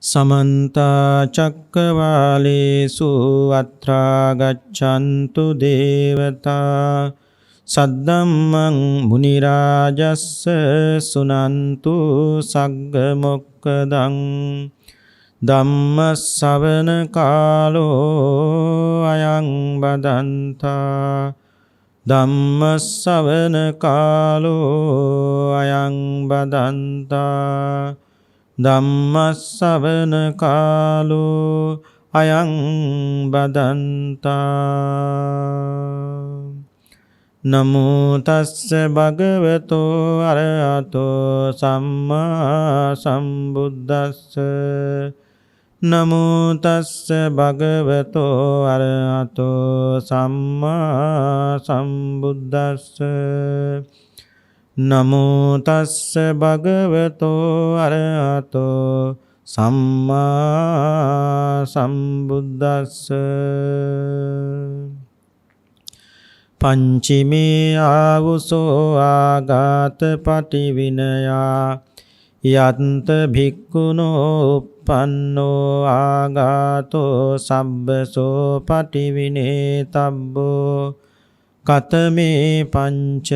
समन्ता चक्रवालेषु अत्रा गच्छन्तु देवता सद्धम्मं मुनिराजस्स सुनन्तु सग्गमोक्खदं ධම්මස්සවන කාලෝ අයං බදන්තා ධම්මස්සවන කාලෝ අයං බදන්තා ධම්මස්සවන කාලෝ අයං බදන්තා නමෝ තස්ස භගවතෝ අරහතෝ සම්මා සම්බුද්දස්ස නමෝ තස්ස භගවතෝ අරහතෝ සම්මා සම්බුද්දස්ස නමෝ තස්ස භගවතෝ අරහතෝ සම්මා සම්බුද්දස්ස පංචමේ ආවුසෝ ආගත පටිවිනයා යන්ත භික්ඛුනෝ uppannෝ ආගතෝ සබ්බසෝ පටිවිනේ තබ්බෝ කතමේ පංච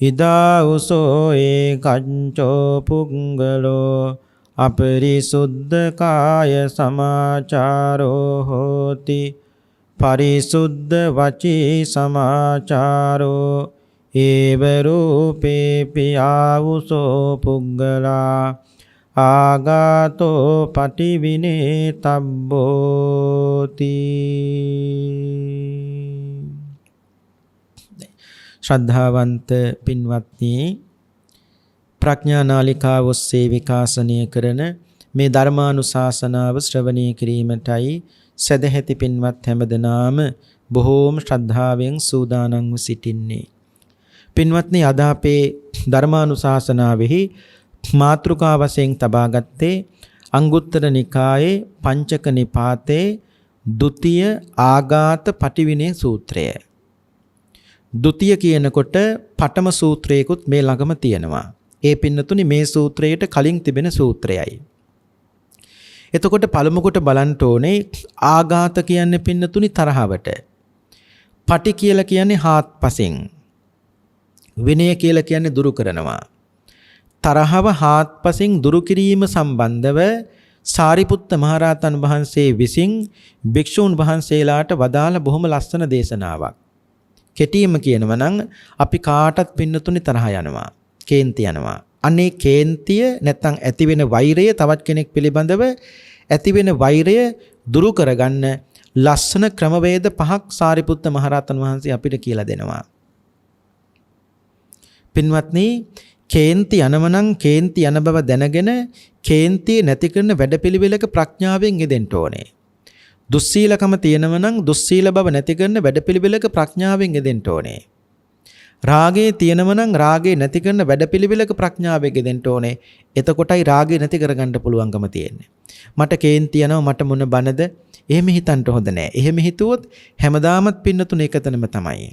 ඉදාවුසෝ ඒකංචෝ පුංගලෝ අපරිසුද්ධ කාය සමාචාරෝ හෝති පරිසුද්ධ වචී සමාචාරෝ ඒව රූපේපි ආවුසෝ පුග්ගලා ආගතෝ පටිවිනේ තබ්බෝති. ශ්‍රද්ධාවන්ත පින්වත්නි, ප්‍රඥා නාලිකාව ඔස්සේ විකාශනය කරන මේ ධර්මානුශාසනාව ශ්‍රවණය කිරීමටයි සදැහැති පින්වත් හැමදෙනාම බොහෝම ශ්‍රද්ධාවෙන් සූදානම්ව සිටින්නේ. පින්වත්නි, අද අපේ ධර්මානුශාසනාවෙහි මාතෘකා වශයෙන් තබාගත්තේ අංගුත්තර නිකායේ පංචක නිපාතේ ဒုတိ ය ආඝාත පටිවිනේ සූත්‍රය. ဒုတိ ය කියනකොට පඨම සූත්‍රයකුත් මේ ළඟම තියෙනවා. ඒ පින්නතුනි මේ සූත්‍රයට කලින් තිබෙන සූත්‍රයයි. එතකොට පළමු කොට බලන්න ඕනේ ආඝාත කියන්නේ පින්නතුනි තරහවට. පටි කියලා කියන්නේ හාත්පසින්. විනය කියලා කියන්නේ දුරු කරනවා. තරහව හාත්පසින් දුරු කිරීම සම්බන්ධව සාරිපුත්ත මහරහතන් වහන්සේ විසින් භික්ෂූන් වහන්සේලාට වදාළ බොහොම ලස්සන දේශනාවක්. කෙටිම කියනවා නම් අපි කාටත් පින්නතුනි තරහ යනවා. කේන්ති යනවා. අනේ කේන්තිය නැත්නම් ඇති වෙන වෛරය තවත් කෙනෙක් පිළිබඳව ඇති වෙන වෛරය දුරු කරගන්න ලස්සන ක්‍රමවේද පහක් සාරිපුත්ත මහරහතන් වහන්සේ අපිට කියලා දෙනවා. පින්වත්නි, කේන්ති යනවනම් කේන්ති යන බව දැනගෙන කේන්තිය නැති කරන වැඩපිළිවෙලක ප්‍රඥාවෙන් යෙදෙන්න ඕනේ. දුස්සීලකම තියෙනවනම් දුස්සීල බව නැති කරන වැඩපිළිවෙලක ප්‍රඥාවෙන් යෙදෙන්න ඕනේ. රාගේ තියෙනවනම් රාගේ නැති කරන වැඩපිළිවෙලක ප්‍රඥාවෙන් යෙදෙන්න ඕනේ. එතකොටයි රාගේ නැති කරගන්න පුළුවන්කම තියෙන්නේ. මට කේන්ති යනවා, මට මොන බනද? එහෙම හිතන්න හොඳ නෑ. එහෙම හිතුවොත් හැමදාමත් පින්නතුන එකතැනම තමයි.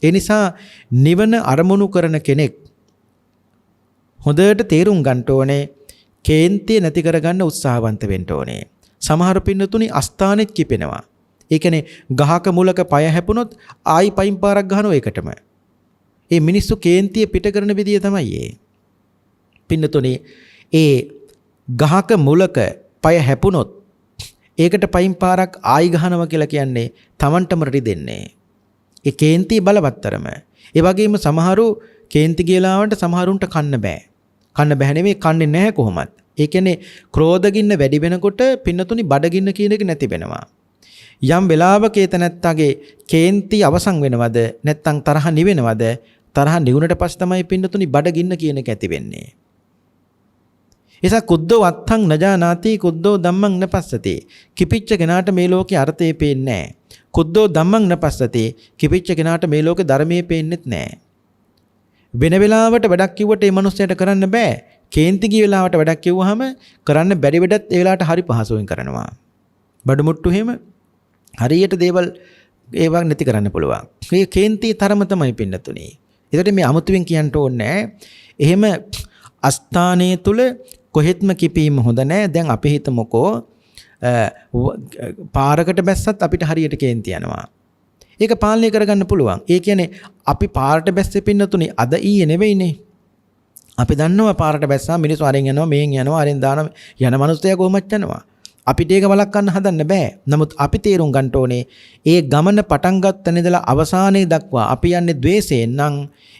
ඒ නිසා නිවන අරමුණු කරන කෙනෙක් හොඳට තේරුම් ගන්න ඕනේ කේන්තිය නැති කරගන්න උත්සාහවන්ත වෙන්න ඕනේ. සමහර පින්නතුනි අස්ථානෙත් කිපෙනවා. ඒ කියන්නේ ගහක මුලක පය හැපුණොත් ආයි පයින් පාරක් ගහනවා ඒකටම. ඒ මිනිස්සු කේන්තිය පිට කරන විදිය තමයි ඒ. පින්නතුනි ඒ ගහක මුලක පය හැපුණොත් ඒකට පයින් පාරක් ආයි ගහනවා කියලා කියන්නේ Tamanටම රිදෙන්නේ. ඒ කේන්තිය බලවත්තරම. ඒ වගේම සමහරු කේන්ති ගියලාවට සමහරුන්ට කන්න බෑ. කන්න බෑ නෙමෙයි කන්නේ නැහැ කොහොමත්. ඒ කියන්නේ ක්‍රෝධගින්න වැඩි වෙනකොට පින්නතුනි බඩගින්න කියන එක නැති වෙනවා. යම් වෙලාවක ඒතනත්තගේ කේන්ති අවසන් වෙනවද නැත්නම් තරහ නිවෙනවද? තරහ නිවුනට පස්සේ තමයි පින්නතුනි බඩගින්න කියන එක ඇති වෙන්නේ. එසා කුද්දෝ වත්තං නජානාති කුද්දෝ ධම්මං නපස්සති. කිපිච්ච කෙනාට මේ ලෝකේ අර්ථය පේන්නේ නැහැ. කුද්දෝ ධම්මං නපස්සති. කිපිච්ච කෙනාට මේ ලෝකේ ධර්මයේ පේන්නේත් නැහැ. වෙන වෙලාවට වැඩක් කිව්වට ඒ මනුස්සයාට කරන්න බෑ. කේන්ති ගිය වෙලාවට වැඩක් කිව්වහම කරන්න බැරි වැඩත් ඒ වෙලාවට හරි පහසුවෙන් කරනවා. බඩමුට්ටු එහෙම හරියට දේවල් ඒවක් නැති කරන්න පුළුවන්. මේ කේන්ති තරම තමයි පින්නතුනේ. ඒකට මේ අමුතුවෙන් කියන්න ඕනේ එහෙම අස්ථානයේ තුල කොහෙත්ම කිපීම හොඳ නැහැ. දැන් අපි හිතමුකෝ පාරකට බැස්සත් අපිට හරියට කේන්ති යනවා. ඒක පාලනය කරගන්න පුළුවන්. ඒ කියන්නේ අපි පාරට බැස්සේ පින්නතුනි අද ඊයේ නෙවෙයිනේ. අපි දන්නවා පාරට බැස්සා මිනිස්සු අරින් යනවා මෙහෙන් යනවා අරින් දාන යන මනුස්සයා කොහොමද යනවා. අපිට ඒක වළක්වන්න හදන්න බෑ. නමුත් අපි තේරුම් ගන්න ඕනේ ඒ ගමන පටන් ගන්න තැනදලා අවසානයේ දක්වා අපි යන්නේ द्वේෂයෙන් නම්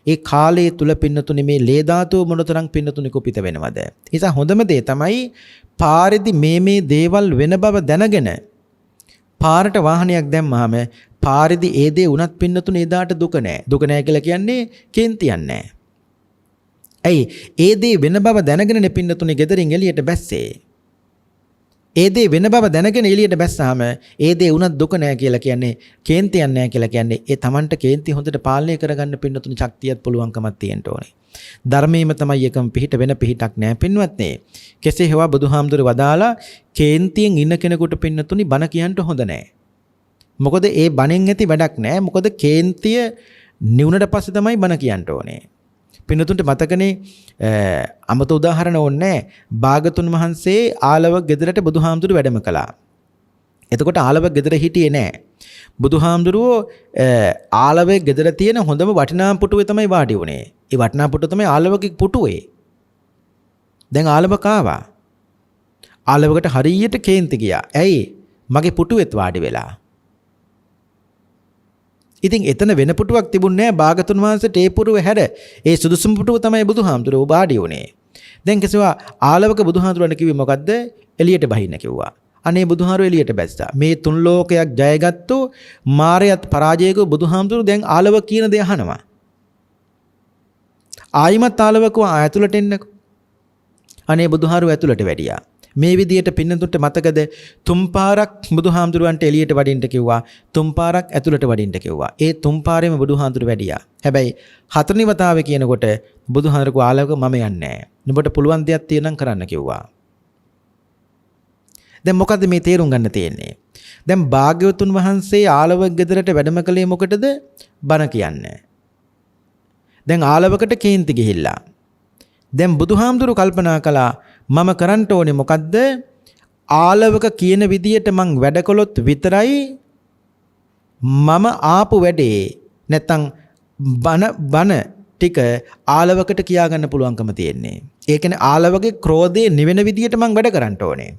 ඒ කාලයේ තුල පින්නතුනි මේ ලේ ධාතුව මොනතරම් පින්නතුනි කුපිත වෙනවද? ඒ නිසා හොඳම දේ තමයි පාරේදී මේ දේවල් වෙන බව දැනගෙන පාරට වාහනයක් දැම්මහම පාරේදී ඒ දේ උනත් පින්නතුනි එදාට දුක නෑ. දුක නෑ කියලා කියන්නේ කේන්තියක් නෑ. ඇයි ඒ දේ වෙන බව දැනගෙන පින්නතුනි ගෙදරින් එළියට බැස්සේ. ඒ දේ වෙන බව දැනගෙන එළියට බැස්සාම ඒ දේ උනත් දුක නෑ කියලා කියන්නේ කේන්තියක් නෑ කියලා කියන්නේ ඒ Tamanට කේන්ති හොඳට පාලනය කරගන්න පින්නතුනි ශක්තියක් පුළුවන්කමක් තියෙන්න ඕනේ. ධර්මයේම තමයි එකම පිහිට වෙන පිහිටක් නෑ පින්වත්නි. කෙසේ හේවා බුදුහාමුදුරු වදාලා කේන්තියෙන් ඉන්න කෙනෙකුට පින්නතුනි බණ කියන්න හොඳ නෑ. මොකද ඒ බණෙන් ඇති වැඩක් නෑ. මොකද කේන්තිය නිවුනට පස්සේ තමයි බණ කියන්න ඕනේ. පින්නතුන්ට මතකනේ අමත උදාහරණ ඕනේ භාගතුන් වහන්සේ ආලව ගෙදරට බුදුහාමුදුරු වැඩම කළා. එතකොට ආලව ගෙදර හිටියේ නෑ. බුදුහාමුදුරුවෝ ආලවේ ගෙදර තියෙන හොඳම වටිනා පුටුවේ තමයි වාඩි වුණේ. ඒ වටිනා පුටුව තමයි ආලවගේ පුටුවේ. දැන් ආලව කාවා. ආලවකට හරියට කේන්ති ගියා. ඇයි? මගේ පුටුවෙත් වාඩි වෙලා. ඉතින් එතන වෙන පුටුවක් තිබුණේ නැහැ. භාගතුන් වහන්සේට ඒ පුටුව හැර ඒ සුදුසුම පුටුව තමයි බුදුහාමුදුරුවෝ වාඩි වුණේ. දැන් කෙසේවා ආලවක බුදුහාමුදුරුවෝ කිව්වේ මොකද්ද? එළියට බහින්න කිව්වා. අනේ බුදුහාමුදුරුවෝ එළියට බැස්සා. මේ තුන් ලෝකයක් ජයගත්තු මාරයත් පරාජයක බුදුහාමුදුරුවෝ දැන් ආලව කියන දේ අහනවා. ආයිමත් ආලවක ඇතුළට එන්නකෝ. අනේ බුදුහාමුදුරුවෝ ඇතුළට වැඩියා. මේ විදියට පින්නතුන්ට මතකද තුන් පාරක් බුදුහාමුදුරුවන්ට එළියට වඩින්න කිව්වා. තුන් පාරක් ඇතුළට වඩින්න කිව්වා. ඒ තුන් පාරෙම බුදුහාමුදුරුවෝ වැඩියා. හැබැයි හතරවෙනි වතාවේ කියනකොට බුදුහාමුදුරුවෝ ආලවක මම යන්නේ නැහැ. නුඹට පුළුවන් දෙයක් තියෙනම් කරන්න කිව්වා. දැන් මොකද්ද මේ තේරුම් ගන්න තියෙන්නේ? දැන් භාග්‍යවතුන් වහන්සේ ආලව ගෙදරට වැඩම කළේ මොකටද? බණ කියන්නේ. දැන් ආලවකට කේන්ති ගිහිල්ලා. දැන් බුදුහාමුදුරුවෝ කල්පනා කළා මම කරන්න ඕනේ මොකද්ද? ආලවක කියන විදියට මං වැඩ කළොත් විතරයි මම ආපු වැඩේ නැත්තම් බන ටික ආලවකට කියා ගන්න පුළුවන්කම තියෙන්නේ. ඒ කියන්නේ ආලවගේ ක්‍රෝධය නිවෙන විදියට මං වැඩ කරන්න ඕනේ.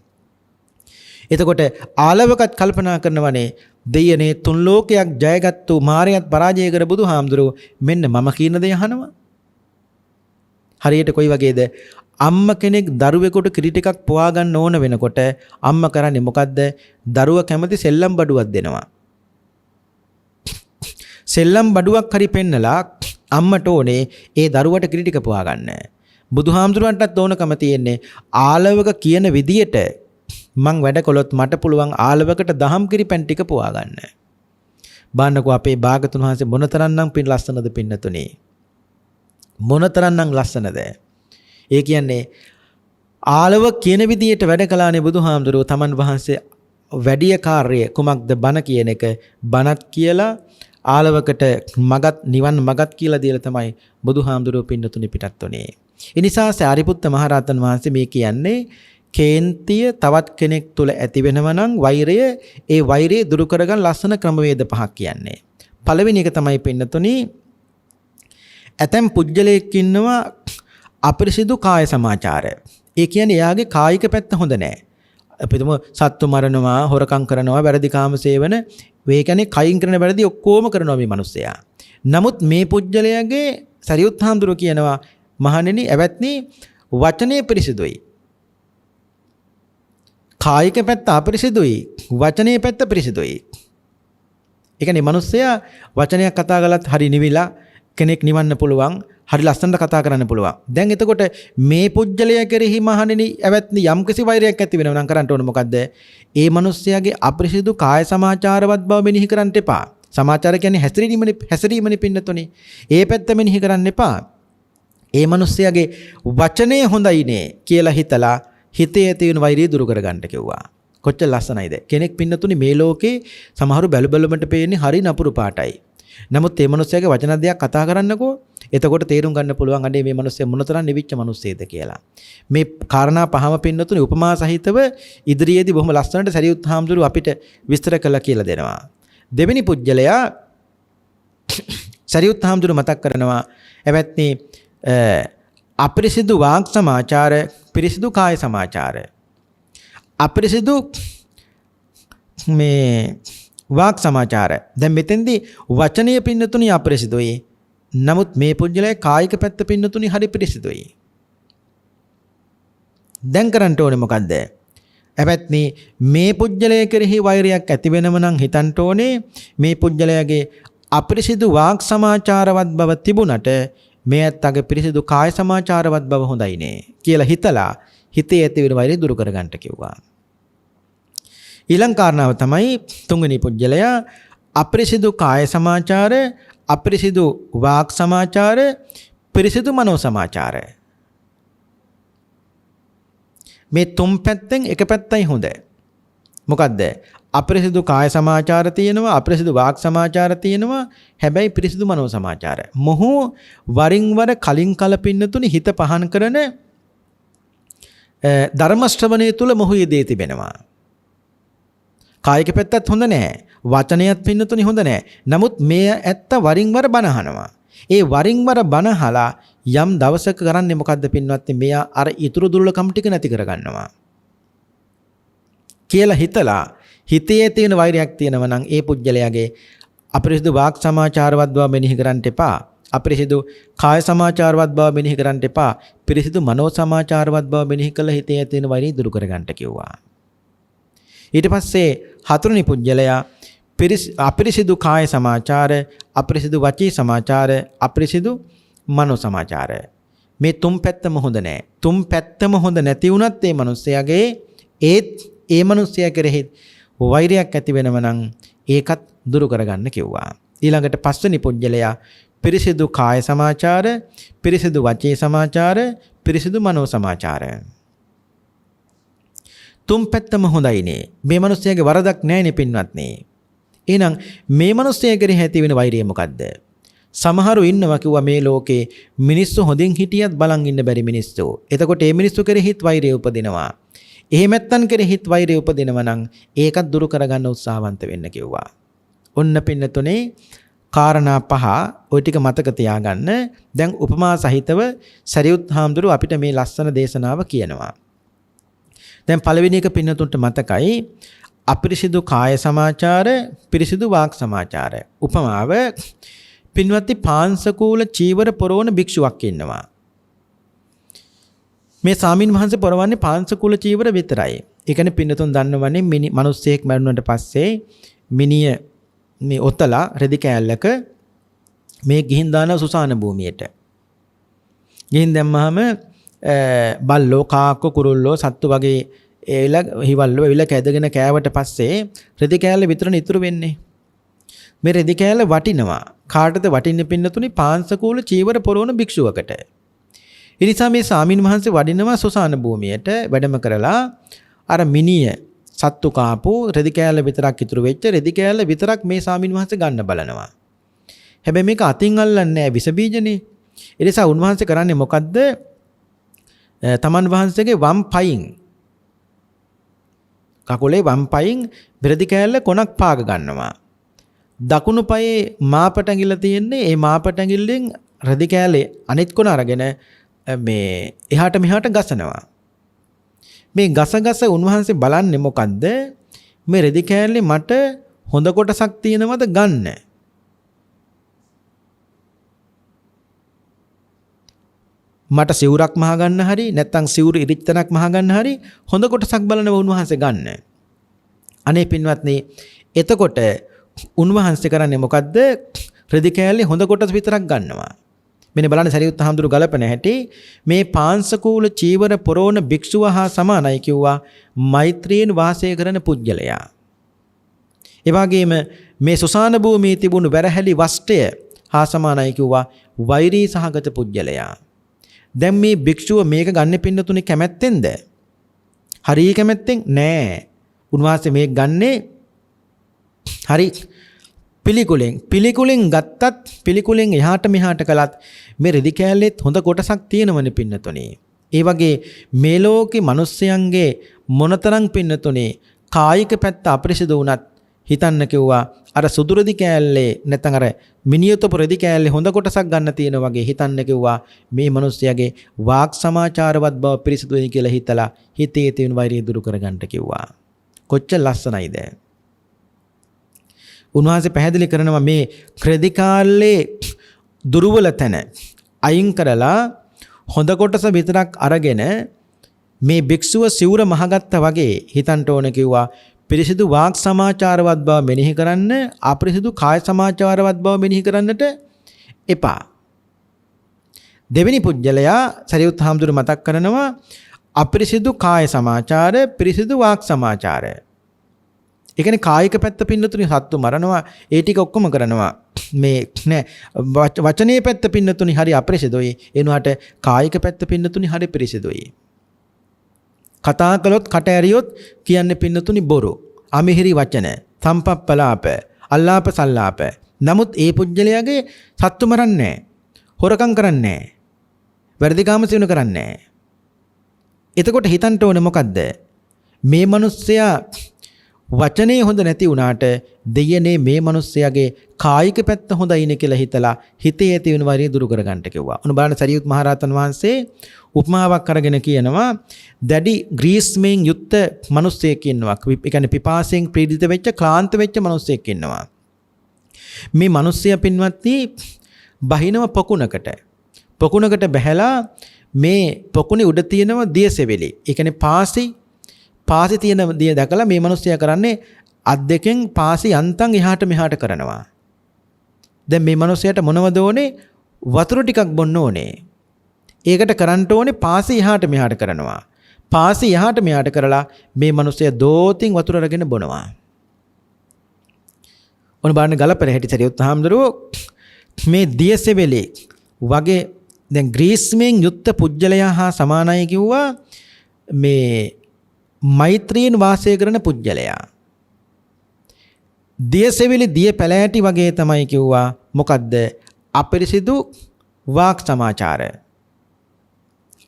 එතකොට ආලවකත් කල්පනා කරනවනේ දෙයනේ තුන් ලෝකයක් ජයගත්තු මාරයත් පරාජය කර බුදුහාමුදුරුවෝ මෙන්න මම කියන දේ අහනවා. හරියට කොයි වගේද? අම්මා කෙනෙක් දරුවෙකුට කිරි ටිකක් පොවා ගන්න ඕන වෙනකොට අම්මා කරන්නේ මොකද්ද? දරුවා කැමති සෙල්ලම් බඩුවක් දෙනවා. සෙල්ලම් බඩුවක් හරි පෙන්නලා අම්මට ඕනේ ඒ දරුවට කිරි ටික පොවා ගන්න. බුදුහාමුදුරන්ටත් ඕනකම තියෙන්නේ ආලවක කියන විදියට මං වැඩ කළොත් මට පුළුවන් ආලවකට දහම් කිරි පැන් ටික පොවා ගන්න. බාන්නකෝ අපේ භාගතුන් වහන්සේ මොනතරම්නම් පින් ලස්සනද පින්නතුනේ. මොනතරම්නම් ලස්සනද? ඒ කියන්නේ ආලව කියන විදියට වැඩ කළානේ බුදුහාමුදුරුවෝ. තමන් වහන්සේ වැඩි කාර්යය කුමක්ද? බණ කියන එක. බණත් කියලා ආලවකට මගත් නිවන් මගත් කියලා දීලා තමයි බුදුහාමුදුරුවෝ පින්නතුනි පිටත් උනේ. ඒ නිසා සාරිපුත්ත මහරහතන් වහන්සේ මේ කියන්නේ කේන්තිය තවත් කෙනෙක් තුල ඇති වෙනවා නම් වෛරය, ඒ වෛරය දුරු කරගන්න ලස්සන ක්‍රමවේද පහක් කියන්නේ. පළවෙනි එක තමයි පින්නතුනි ඇතැම් පුජ්‍යලයක් ඉන්නවා අපරිසිදු කාය සමාචාර. ඒ කියන්නේ එයාගේ කායික පැත්ත හොඳ නැහැ. අපිටම සත්තු මරනවා, හොරකම් කරනවා, වැරදි කාම සේවන, මේ කියන්නේ කයින් කරන වැරදි ඔක්කොම කරනවා මේ මිනිස්සයා. නමුත් මේ පුජ්‍යලයාගේ සරියුත් හාමුදුරුවෝ කියනවා මහණෙනි ඇවැත්නි වචනේ පිරිසිදුයි. කායික පැත්ත අපරිසිදුයි, වචනේ පැත්ත පිරිසිදුයි. ඒ කියන්නේ මිනිස්සයා වචනයක් කතා කළත් හරි නිවිලා කෙනෙක් නිවන්න පුළුවන්, හරි ලස්සනට කතා කරන්න පුළුවන්. දැන් එතකොට මේ පුජ්‍යලය කෙරෙහි මහණෙනි ඇවැත්නි යම්කිසි වෛරයක් ඇති වෙනවා නම් කරන්න ඕන මොකද්ද? ඒ මිනිස්යාගේ අපරිසිදු කාය සමාචාරවත් බව මෙනෙහි කරන්න එපා. සමාචාර කියන්නේ හැසිරීමනේ පින්නතුනේ. ඒ පැත්ත මෙනෙහි කරන්න එපා. ඒ මිනිස්යාගේ වචනේ හොඳයිනේ කියලා හිතලා හිතේ ඇති වෙන වෛරය දුරු කරගන්න කිව්වා. කොච්චර ලස්සනයිද? කෙනෙක් පින්නතුනේ මේ ලෝකේ සමහරු බැලු බැලමට පේන්නේ හරි නපුරු පාටයි. නමුත් මේ මිනිස්යාගේ වචන දෙයක් කතා කරන්නකෝ එතකොට තේරුම් ගන්න පුළුවන් අනේ මේ මිනිස්සු මොනතරම් නිවිච්ච මිනිස්සෙද කියලා. මේ කාරණා පහම පින්නතුනේ උපමා සහිතව ඉදිරියේදී බොහොම ලස්සනට සරියුත් හාමුදුරුවෝ අපිට විස්තර කළා කියලා දෙනවා. දෙවෙනි පුජ්‍යලයා සරියුත් හාමුදුරුවෝ මතක් කරනවා එවත්නි අපරිසිදු වාග් සමාචාර, පිරිසිදු කාය සමාචාර. අපරිසිදු මේ වාක් සමාචාර. දැන් මෙතෙන්දී වචනීය පින්නතුණි අපරිසිදුයි. නමුත් මේ පුජ්‍යලයේ කායික පැත්ත පින්නතුණි හරි පිරිසිදුයි. දැන් කරන්න ඕනේ මොකද්ද? එපැත්නි මේ පුජ්‍යලයේ කෙරෙහි වෛරයක් ඇති වෙනම නම් හිතන්න ඕනේ මේ පුජ්‍යලයගේ අපරිසිදු වාක් සමාචාරවත් බව තිබුණට මේ ඇත්තගේ පිරිසිදු කාය සමාචාරවත් බව හොඳයි නේ කියලා හිතලා හිතේ ඇති වෙන වෛරය දුරු කරගන්න කිව්වා. ඊළඟ කාරණාව තමයි තුන්වෙනි පුජ්‍යලයා අපරිසිදු කාය සමාචාර, අපරිසිදු වාක් සමාචාර, පිරිසිදු මනෝ සමාචාර. මේ තුන් පැත්තෙන් එක පැත්තයි හොඳ. මොකද්ද? අපරිසිදු කාය සමාචාර තියෙනවා, අපරිසිදු වාක් සමාචාර තියෙනවා, හැබැයි පිරිසිදු මනෝ සමාචාර. මොහු වරින් වර කලින් කල පින්නතුනි හිත පහන් කරන ධර්ම ශ්‍රවණය තුල මොහු යෙදී තිබෙනවා. කායික පැත්තත් හොඳ නැහැ. වචනයත් පින්නතුනි හොඳ නැහැ. නමුත් මේ ඇත්ත වරින් වර බණ අහනවා. ඒ වරින් වර බණ අහලා යම් දවසක කරන්නේ මොකද්ද පින්වත්නි? මෙයා අර ඊතුරු දුර්ලභකම් ටික නැති කරගන්නවා. කියලා හිතලා හිතේ තියෙන වෛරයක් තියෙනවා නම් ඒ පුජ්‍යලයාගේ අපරිසිදු වාක් සමාචාරවත් බව මෙනෙහි කරන්න එපා. අපරිසිදු කාය සමාචාරවත් බව මෙනෙහි කරන්න එපා. පිරිසිදු මනෝ සමාචාරවත් බව මෙනෙහි කළ හිතේ තියෙන වෛරය දුරු කරගන්න කිව්වා. ඊට පස්සේ හතුරුනි පුජ්‍යලයා අපරිසිදු කාය සමාචාර, අපරිසිදු වචී සමාචාර, අපරිසිදු මනෝ සමාචාර. මේ තුන් පැත්තම හොඳ නැහැ. තුන් පැත්තම හොඳ නැති වුණත් මේ මිනිස්යාගේ ඒ මිනිස්යා කෙරෙහි වෛරයක් ඇති වෙනව නම් ඒකත් දුරු කරගන්න කිව්වා. ඊළඟට පස්වෙනි පුජ්‍යලයා පිරිසිදු කාය සමාචාර, පිරිසිදු වචී සමාචාර, පිරිසිදු මනෝ සමාචාර. තුන් පැත්තම හොඳයිනේ. මේ මිනිස්යාගේ වරදක් නැහැනේ පින්වත්නි. එහෙනම් මේ මිනිස්යා කෙරෙහි ඇති වෙන වෛරය මොකද්ද? සමහරු ඉන්නවා කිව්වා මේ ලෝකේ මිනිස්සු හොඳින් හිටියත් බලන් ඉන්න බැරි මිනිස්සු. එතකොට මේ මිනිස්සු කෙරෙහිත් වෛරය උපදිනවා. එහෙම නැත්තන් කෙරෙහිත් වෛරය උපදිනවා නම් ඒකත් දුරු කරගන්න උත්සාහවන්ත වෙන්න කිව්වා. ඔන්න පින්නතුනේ කාරණා පහ ওই ටික මතක තියාගන්න. දැන් උපමා සහිතව සරියුත් හාමුදුරුව අපිට මේ ලස්සන දේශනාව කියනවා. දැන් පළවෙනි එක පින්නතුන්ට මතකයි අපරිසිදු කාය සමාචාර, පිරිසිදු වාක් සමාචාර. උපමාව පින්වත්නි පාංශකූල චීවර පොරවන භික්ෂුවක් ඉන්නවා. මේ සාමින් වහන්සේ පොරවන්නේ පාංශකූල චීවර විතරයි. ඒ කියන්නේ පින්නතුන් දන්නවනේ මිනිස්සෙක් මරුණාට පස්සේ මිනිය මේ ඔතලා රෙදි කෑල්ලක මේ ගිහින් දාන සුසාන භූමියට. ගිහින් දැම්මහම බල්ලෝ කාක්කෝ කුරුල්ලෝ සත්තු වගේ හිවල්ලෝ එවිල කැදගෙන කෑවට පස්සේ රෙදි කෑල්ල විතරනේ ඉතුරු වෙන්නේ. මේ රෙදි කෑල්ල වටිනවා. කාටද වටින්නේ පින්නතුනි? පාංශකූල චීවර පොරවන භික්ෂුවකට. ඒ නිසා මේ සාමින් වහන්සේ වඩිනවා සුසාන භූමියට වැඩම කරලා අර මිනිය සත්තු කාපු රෙදි කෑල්ල විතරක් ඉතුරු වෙච්ච රෙදි කෑල්ල විතරක් මේ සාමින් වහන්සේ ගන්න බලනවා. හැබැයි මේක අතින් අල්ලන්නේ නැහැ විස බීජනේ. ඒ නිසා උන්වහන්සේ කරන්නේ මොකද්ද? තමන් වහන්සේගේ වම් පයින් කකුලේ වම් පයින් රෙදි කෑල්ල කොනක් පාග ගන්නවා. දකුණු පයේ මාපටැඟිල්ල තියෙන්නේ. ඒ මාපටැඟිල්ලෙන් රෙදි කෑල්ලේ අනිත් කොන අරගෙන මේ එහාට මෙහාට ගසනවා. මේ ගස උන්වහන්සේ බලන්නේ මොකද්ද? මේ රෙදි කෑල්ලේ මට හොඳ කොටසක් තියෙනවද ගන්න. මට සිවුරක් මහ ගන්න හරි නැත්නම් සිවුරු ඉරිච්චතනක් මහ ගන්න හරි හොඳ කොටසක් බලනවා උන්වහන්සේ ගන්න. අනේ පින්වත්නි එතකොට උන්වහන්සේ කරන්නේ මොකද්ද? රෙදි කෑල්ලේ හොඳ කොටස විතරක් ගන්නවා. මෙන්න බලන්න සරියුත් හාමුදුරු ගලපන හැටි මේ පාංශකූල චීවර පොරෝණ භික්ෂුව හා සමානයි කිව්වා මෛත්‍රියෙන් වාසය කරන පුජ්‍යලයා. ඒ වගේම මේ සුසාන භූමියේ තිබුණු වැරහැලි වස්ත්‍රය හා සමානයි කිව්වා වෛරී සහගත පුජ්‍යලයා. දැන් මේ භික්ෂුව මේක ගන්න පින්නතුනේ කැමැත්තෙන්ද? හරිය කැමැත්තෙන් නෑ. උන්වහන්සේ මේක ගන්නේ හරි පිළිකුලෙන් ගත්තත් පිළිකුලෙන් එහාට මෙහාට කළත් මේ රෙදි කෑල්ලෙත් හොඳ කොටසක් තියෙනවනේ පින්නතුනේ. ඒ වගේ මේ ලෝකේ මිනිස්යන්ගේ මොනතරම් පින්නතුනේ කායික පැත්ත අපරිසිදු වුණත් හිතන්න කිව්වා අර සුදු රෙදි කෑල්ලේ නැත්නම් අර මිනියතපු රෙදි කෑල්ලේ හොඳ කොටසක් ගන්න තියෙන වගේ හිතන්න කිව්වා මේ මිනිස්යාගේ වාක් සමාචාරවත් බව පිරිසිදුයි කියලා හිතලා හිතේ තියෙන වෛරය දුරු කරගන්න කිව්වා. කොච්චර ලස්සනයිද? උන්වහන්සේ පැහැදිලි කරනවා මේ රෙදි කෑල්ලේ දුර්වල තැන අයින් කරලා හොඳ කොටස විතරක් අරගෙන මේ භික්ෂුව සිවුර මහගත්තා වගේ හිතන්න ඕන කිව්වා. පිරිසිදු වාක් සමාචාරවත් බව මෙනෙහි කරන්න, අපිරිසිදු කාය සමාචාරවත් බව මෙනෙහි කරන්නට එපා. දෙවෙනි පුජ්‍යලයා සරියුත් හාමුදුරුවෝ මතක් කරනවා අපිරිසිදු කාය සමාචාර, පිරිසිදු වාක් සමාචාර. ඒ කියන්නේ කායික පැත්ත පින්නතුනි සත්තු මරනවා, ඒ ටික ඔක්කොම කරනවා. මේ නෑ වචනේ පැත්ත පින්නතුනි හරි අපිරිසිදුයි. එනුවට කායික පැත්ත පින්නතුනි හරි පිරිසිදුයි. කතා කළොත් කට ඇරියොත් කියන්නේ පින්නතුනි බොරු, අමිහිරි වචන, සම්පප්පලාප, අල්ලාප සල්ලාප. නමුත් ඒ පුජ්‍යලයාගේ සත්තු මරන්නේ නැහැ. හොරකම් කරන්නේ නැහැ. වැරදි කාම සිවුන කරන්නේ නැහැ. එතකොට හිතන්න ඕනේ මොකද්ද? මේ මිනිස්සයා වචනේ හොඳ නැති වුණාට දෙයනේ මේ මිනිස්සයාගේ කායික පැත්ත හොඳයිනේ කියලා හිතලා හිතේ ඇති වෙන වරිය දුරු කරගන්න කිව්වා. උන් බලන්න සරියුත් මහරහතන් වහන්සේ උපමාවක් අරගෙන කියනවා දැඩි ග්‍රීස්මෙන් යුක්ත මිනිස්සෙක් ඉන්නවා. ඒ කියන්නේ පිපාසයෙන් පීඩිත වෙච්ච ක්ලාන්ත වෙච්ච මිනිස්සෙක් ඉන්නවා. මේ මිනිස්සයා පින්වත්නි බහිනව පොකුණකට. පොකුණකට බැහැලා මේ පොකුණේ උඩ තියෙනව දියසෙවිලි. ඒ කියන්නේ පාසි තියෙන දිය දැකලා මේ මිනිස්සයා කරන්නේ අත් දෙකෙන් පාසි යන්තම් එහාට මෙහාට කරනවා. දැන් මේ මිනිස්සයාට මොනවද ඕනේ? වතුර ටිකක් බොන්න ඕනේ. ඒකට කරන්න ඕනේ පාසි එහාට මෙහාට කරනවා. පාසි එහාට මෙහාට කරලා මේ මිනිස්සයා දෝතින් වතුර අරගෙන බොනවා. ඔන්න බලන්න ගලපර හැටි සරියුත් හාමුදුරුවෝ මේ දියසෙවිලි වගේ දැන් ග්‍රීස්මෙන් යුක්ත පුජ්‍යලයා හා සමානයි කිව්වා මේ මෛත්‍රියෙන් වාසය කරන පුජ්‍යලයා. දියසෙවිලි දිය පැලෑටි වගේ තමයි කිව්වා. මොකද්ද? අපිරිසිදු වාක් සමාචාර.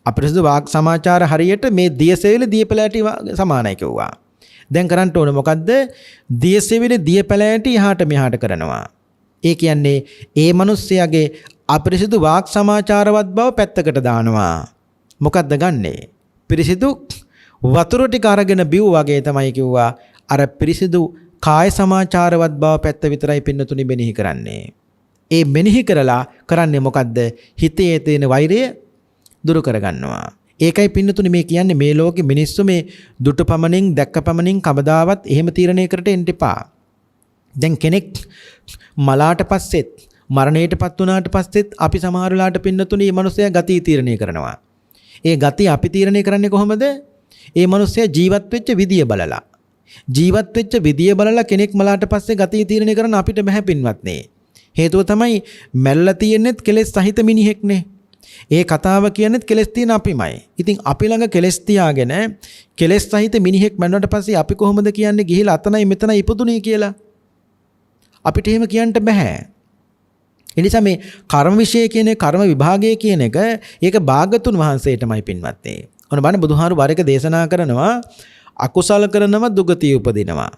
අපිරිසිදු වාක් සමාචාර හරියට මේ දියසෙවිලි දිය පැලෑටි සමානයි කිව්වා. දැන් කරන්න ඕනේ මොකද්ද? දියසෙවිලි දිය පැලෑටි එහාට මෙහාට කරනවා. ඒ කියන්නේ ඒ මිනිස්යාගේ අපිරිසිදු වාක් සමාචාරවත් බව පැත්තකට දානවා. මොකද්ද ගන්නෙ? පිරිසිදු වතුර ටික අරගෙන බිව් වගේ තමයි කිව්වා. අර පිරිසිදු කාය සමාචාරවත් බව පැත්ත විතරයි පින්නතුනි මෙනෙහි කරන්නේ. ඒ මෙනෙහි කරලා කරන්නේ මොකද්ද? හිතේ තියෙන වෛරය දුරු කරගන්නවා. ඒකයි පින්නතුනි මේ කියන්නේ මේ ලෝකෙ මිනිස්සු මේ දුටු පමණින් දැක්ක පමණින් කවදාවත් එහෙම තීරණය කරට එන්න එපා. දැන් කෙනෙක් මලාට පස්සෙත් මරණයටපත් වුණාට පස්සෙත් අපි සමහර වෙලාවට පින්නතුනි මේ මිනිස්සයා ගතිය තීරණය කරනවා. ඒ ගතිය අපි තීරණය කරන්නේ කොහොමද? ඒ මිනිස්සයා ජීවත් වෙච්ච විදිය බලලා. ජීවත් වෙච්ච විදිය බලලා කෙනෙක් මලාට පස්සේ ගතිය තීරණය කරන අපිට බෑ පින්වත්නි. හේතුව තමයි මැල්ලා තියෙන්නේත් කෙලෙස් සහිත මිනිහෙක්නේ. ඒ කතාව කියන්නේත් කෙලෙස් තියෙන අපිමයි. ඉතින් අපි ළඟ කෙලෙස් තියාගෙන කෙලෙස් සහිත මිනිහෙක් මැරුණාට පස්සේ අපි කොහොමද කියන්නේ ගිහිලා අතනයි මෙතනයි ඉපදුනේ කියලා? අපිට එහෙම කියන්න බෑ. එනිසා මේ කර්ම විශේෂ කියන කර්ම විභාගය කියන එක ඒක භාගතුන් වහන්සේටමයි පින්වත්නි. ඔන්න බලන්න බුදුහාරු වරක දේශනා කරනවා අකුසල කරනව දුගතිය උපදිනවා.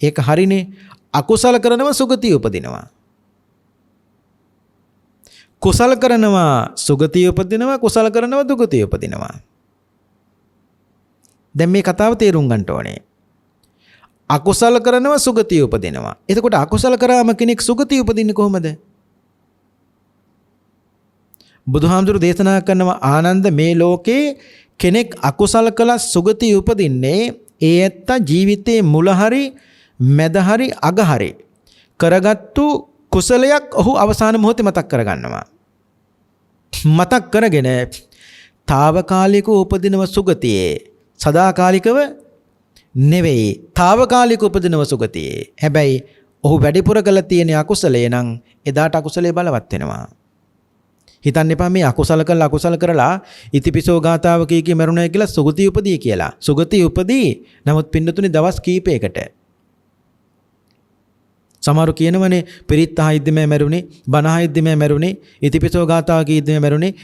ඒක හරිනේ. අකුසල කරනව සුගතිය උපදිනවා. කුසල කරනවා සුගතිය උපදිනවා, කුසල කරනවා දුගතිය උපදිනවා. දැන් මේ කතාව තේරුම් ගන්න ඕනේ. අකුසල කරනවා සුගතිය උපදිනවා. එතකොට අකුසල කරාම කෙනෙක් සුගතිය උපදින්නේ කොහොමද? බුදුහාමුදුරු දේශනා කරනවා ආනන්ද මේ ලෝකේ කෙනෙක් අකුසල කළ සුගතිය උපදින්නේ ඒ ඇත්ත ජීවිතේ මුල හරි මැද හරි අග හරි කරගත්තු කුසලයක් ඔහු අවසාන මොහොතේ මතක් කරගන්නවා. මතක් කරගෙන తాවකාලිකව උපදිනව සුගතියේ සදාකාලිකව නෙවෙයි తాවකාලිකව උපදිනව සුගතියේ. හැබැයි ඔහු වැඩිපුර කළ තියෙන අකුසලේ නම් එදාට අකුසලේ බලවත් වෙනවා. හිතන්න එපා මේ අකුසල කරලා ඉතිපිසෝ ගාතාව කී මරුණයි කියලා සුගතිය උපදී කියලා. සුගතිය උපදී. නමුත් පින්නතුනි දවස් කීපයකට සමහරු කියනවනේ පිරිත් අහිද්දීමේ මැරුණේ, බණ අහිද්දීමේ මැරුණේ, ඉතිපිසෝ ගාථා කීද්දීමේ මැරුණේ,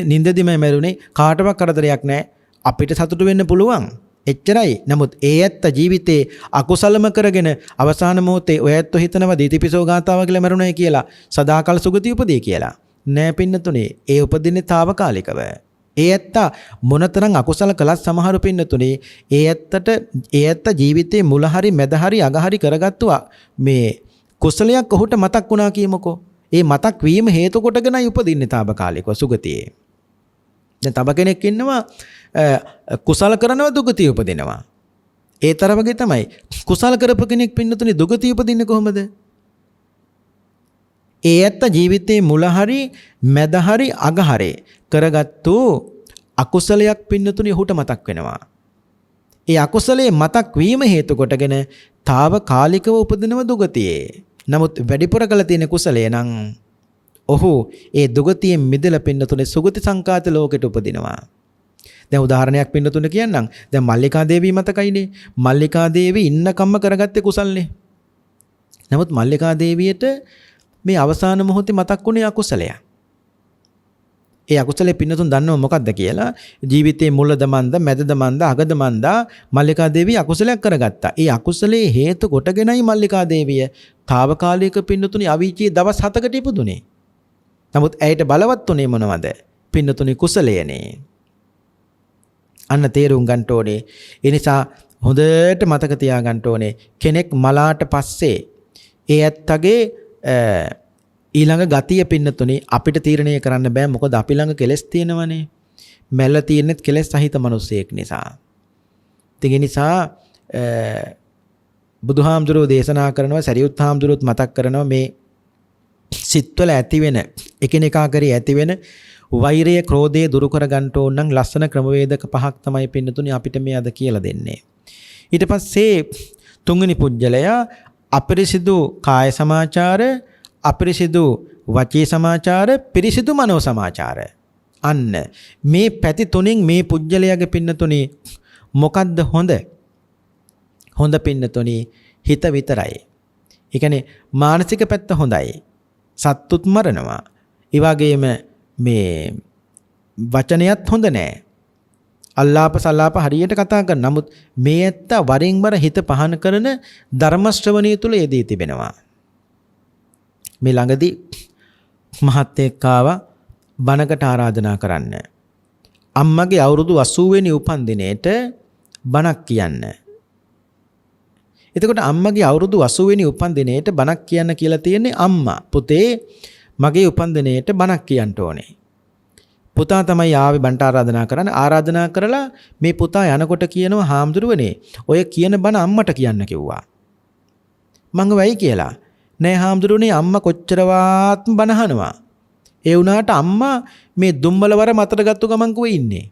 නින්දදීමේ මැරුණේ, කාටවත් කරදරයක් නැහැ. අපිට සතුටු වෙන්න පුළුවන්. එච්චරයි. නමුත් ඒ ඇත්ත ජීවිතේ අකුසලම කරගෙන අවසාන මොහොතේ ඔය ඇත්ත හිතනවා ඉතිපිසෝ ගාථාව කියලා මැරුණයි කියලා සදාකල් සුගති උපදී කියලා. නෑ පින්නතුනේ. ඒ උපදින්නේ తాවකාලිකව. ඒ ඇත්ත මොනතරම් අකුසල කළත් සමහරු පින්නතුනේ ඒ ඇත්ත ජීවිතේ මුල හරි මැද හරි අග හරි කරගත්තු මේ කුසලයක් ඔහුට මතක් වුණා කියමුකෝ. ඒ මතක් වීම හේතු කොටගෙනයි උපදින්නේ తాවකාලිකව සුගතියේ. දැන් තව කෙනෙක් ඉන්නවා කුසල කරනවා දුගතිය උපදිනවා. ඒ තර වගේ තමයි. කුසල කරපු කෙනෙක් පින්නතුනේ දුගතිය උපදින්නේ කොහොමද? ඒ ඇත්ත ජීවිතේ මුල හරි මැද හරි අග හරි කරගත්තු අකුසලයක් පින්නතුනේ ඔහුට මතක් වෙනවා. ඒ අකුසලයේ මතක් වීම හේතු කොටගෙන తాවකාලිකව උපදිනව දුගතියේ. නමුත් වැඩිපුර කළ තියෙන කුසලය නම් ඔහු ඒ දුගතියෙන් මිදලා පින්නතුනේ සුගති සංකාත ලෝකෙට උපදිනවා. දැන් උදාහරණයක් පින්නතුනේ කියන්නම්. දැන් මල්ලිකා දේවිය මතකයිනේ. මල්ලිකා දේවිය ඉන්න කම්ම කරගත්තේ කුසල්නේ. නමුත් මල්ලිකා දේවියට මේ අවසාන මොහොතේ මතක් වුණේ අකුසලයක්. ඒ අකුසලේ පින්නතුන් දන්නව මොකක්ද කියලා? ජීවිතයේ මුලද මන්ද, මැදද මන්ද, අගද මන්ද මල්ලිකා දේවිය අකුසලයක් කරගත්තා. ඒ අකුසලයේ හේතු කොටගෙනයි මල්ලිකා දේවිය తాවකාලික පින්නතුනි අවීචී දවස් 7කට ඉපදුනේ. නමුත් ඇයට බලවත් උනේ මොනවද? පින්නතුනි කුසලයනේ. අන්න තේරුම් ගන්න ඕනේ. ඒ නිසා හොඳට මතක තියාගන්න ඕනේ. කෙනෙක් මලාට පස්සේ ඒ ඇත්තගේ ඊළඟ ගතිය පින්නතුනි අපිට තීරණය කරන්න බෑ. මොකද අපි ළඟ කෙලස් තියෙනවනේ. මැල්ල තියෙනෙත් කෙලස් සහිත මිනිසෙක් නිසා. ඒ නිසා බුදුහාමුදුරුවෝ දේශනා කරනවා, සරියුත් හාමුදුරුවෝත් මතක් කරනවා මේ සිත්වල ඇති වෙන එකිනෙකා කරේ ඇති වෙන වෛරය, ක්‍රෝධය දුරු කර ගන්න ඕන නම් ලස්සන ක්‍රමවේදක පහක් තමයි පින්නතුනි අපිට මේ අද කියලා දෙන්නේ. ඊට පස්සේ තුන්වෙනි පුජ්‍යලයා අපරිසිදු කාය සමාචාර, අපරිසිදු වචී සමාචාර, පිරිසිදු මනෝ සමාචාර. අන්න මේ පැති තුنين මේ පුජ්‍යලයාගේ පින්නතුනි මොකද්ද හොඳ? හොඳ පින්නතුනි හිත විතරයි. ඒ කියන්නේ මානසික පැත්ත හොඳයි. සත්තුත් මරනවා. ඒ වගේම මේ වචනයත් හොඳ නෑ. අල්ලාප සල්ලාප හරියට කතා කරන. නමුත් මේ ඇත්ත වරින් වර හිත පහන කරන ධර්ම ශ්‍රවණිය තුල යෙදී තිබෙනවා. මේ ළඟදී මහත්තයෙක් ආවා බණකට ආරාධනා කරන්න. අම්මගේ අවුරුදු 80 වෙනි උපන්දිනේට බණක් කියන්න. එතකොට අම්මගේ අවුරුදු 80 වෙනි උපන්දිනේට බණක් කියන්න කියලා තියෙන්නේ අම්මා. පුතේ මගේ උපන්දිනේට බණක් කියන්න ඕනේ. පුතා තමයි ආවේ බණට ආරාධනා කරන්න. ආරාධනා කරලා මේ පුතා යනකොට කියනවා හාමුදුරුවනේ ඔය කියන බණ අම්මට කියන්න කිව්වා. මං වෙයි කියලා. නෑ හාමුදුරුවනේ අම්මා කොච්චරවත් බණ අහනවා. ඒ වුණාට අම්මා මේ දුම්බලවර මතට ගත්තු ගමන් කුවේ ඉන්නේ.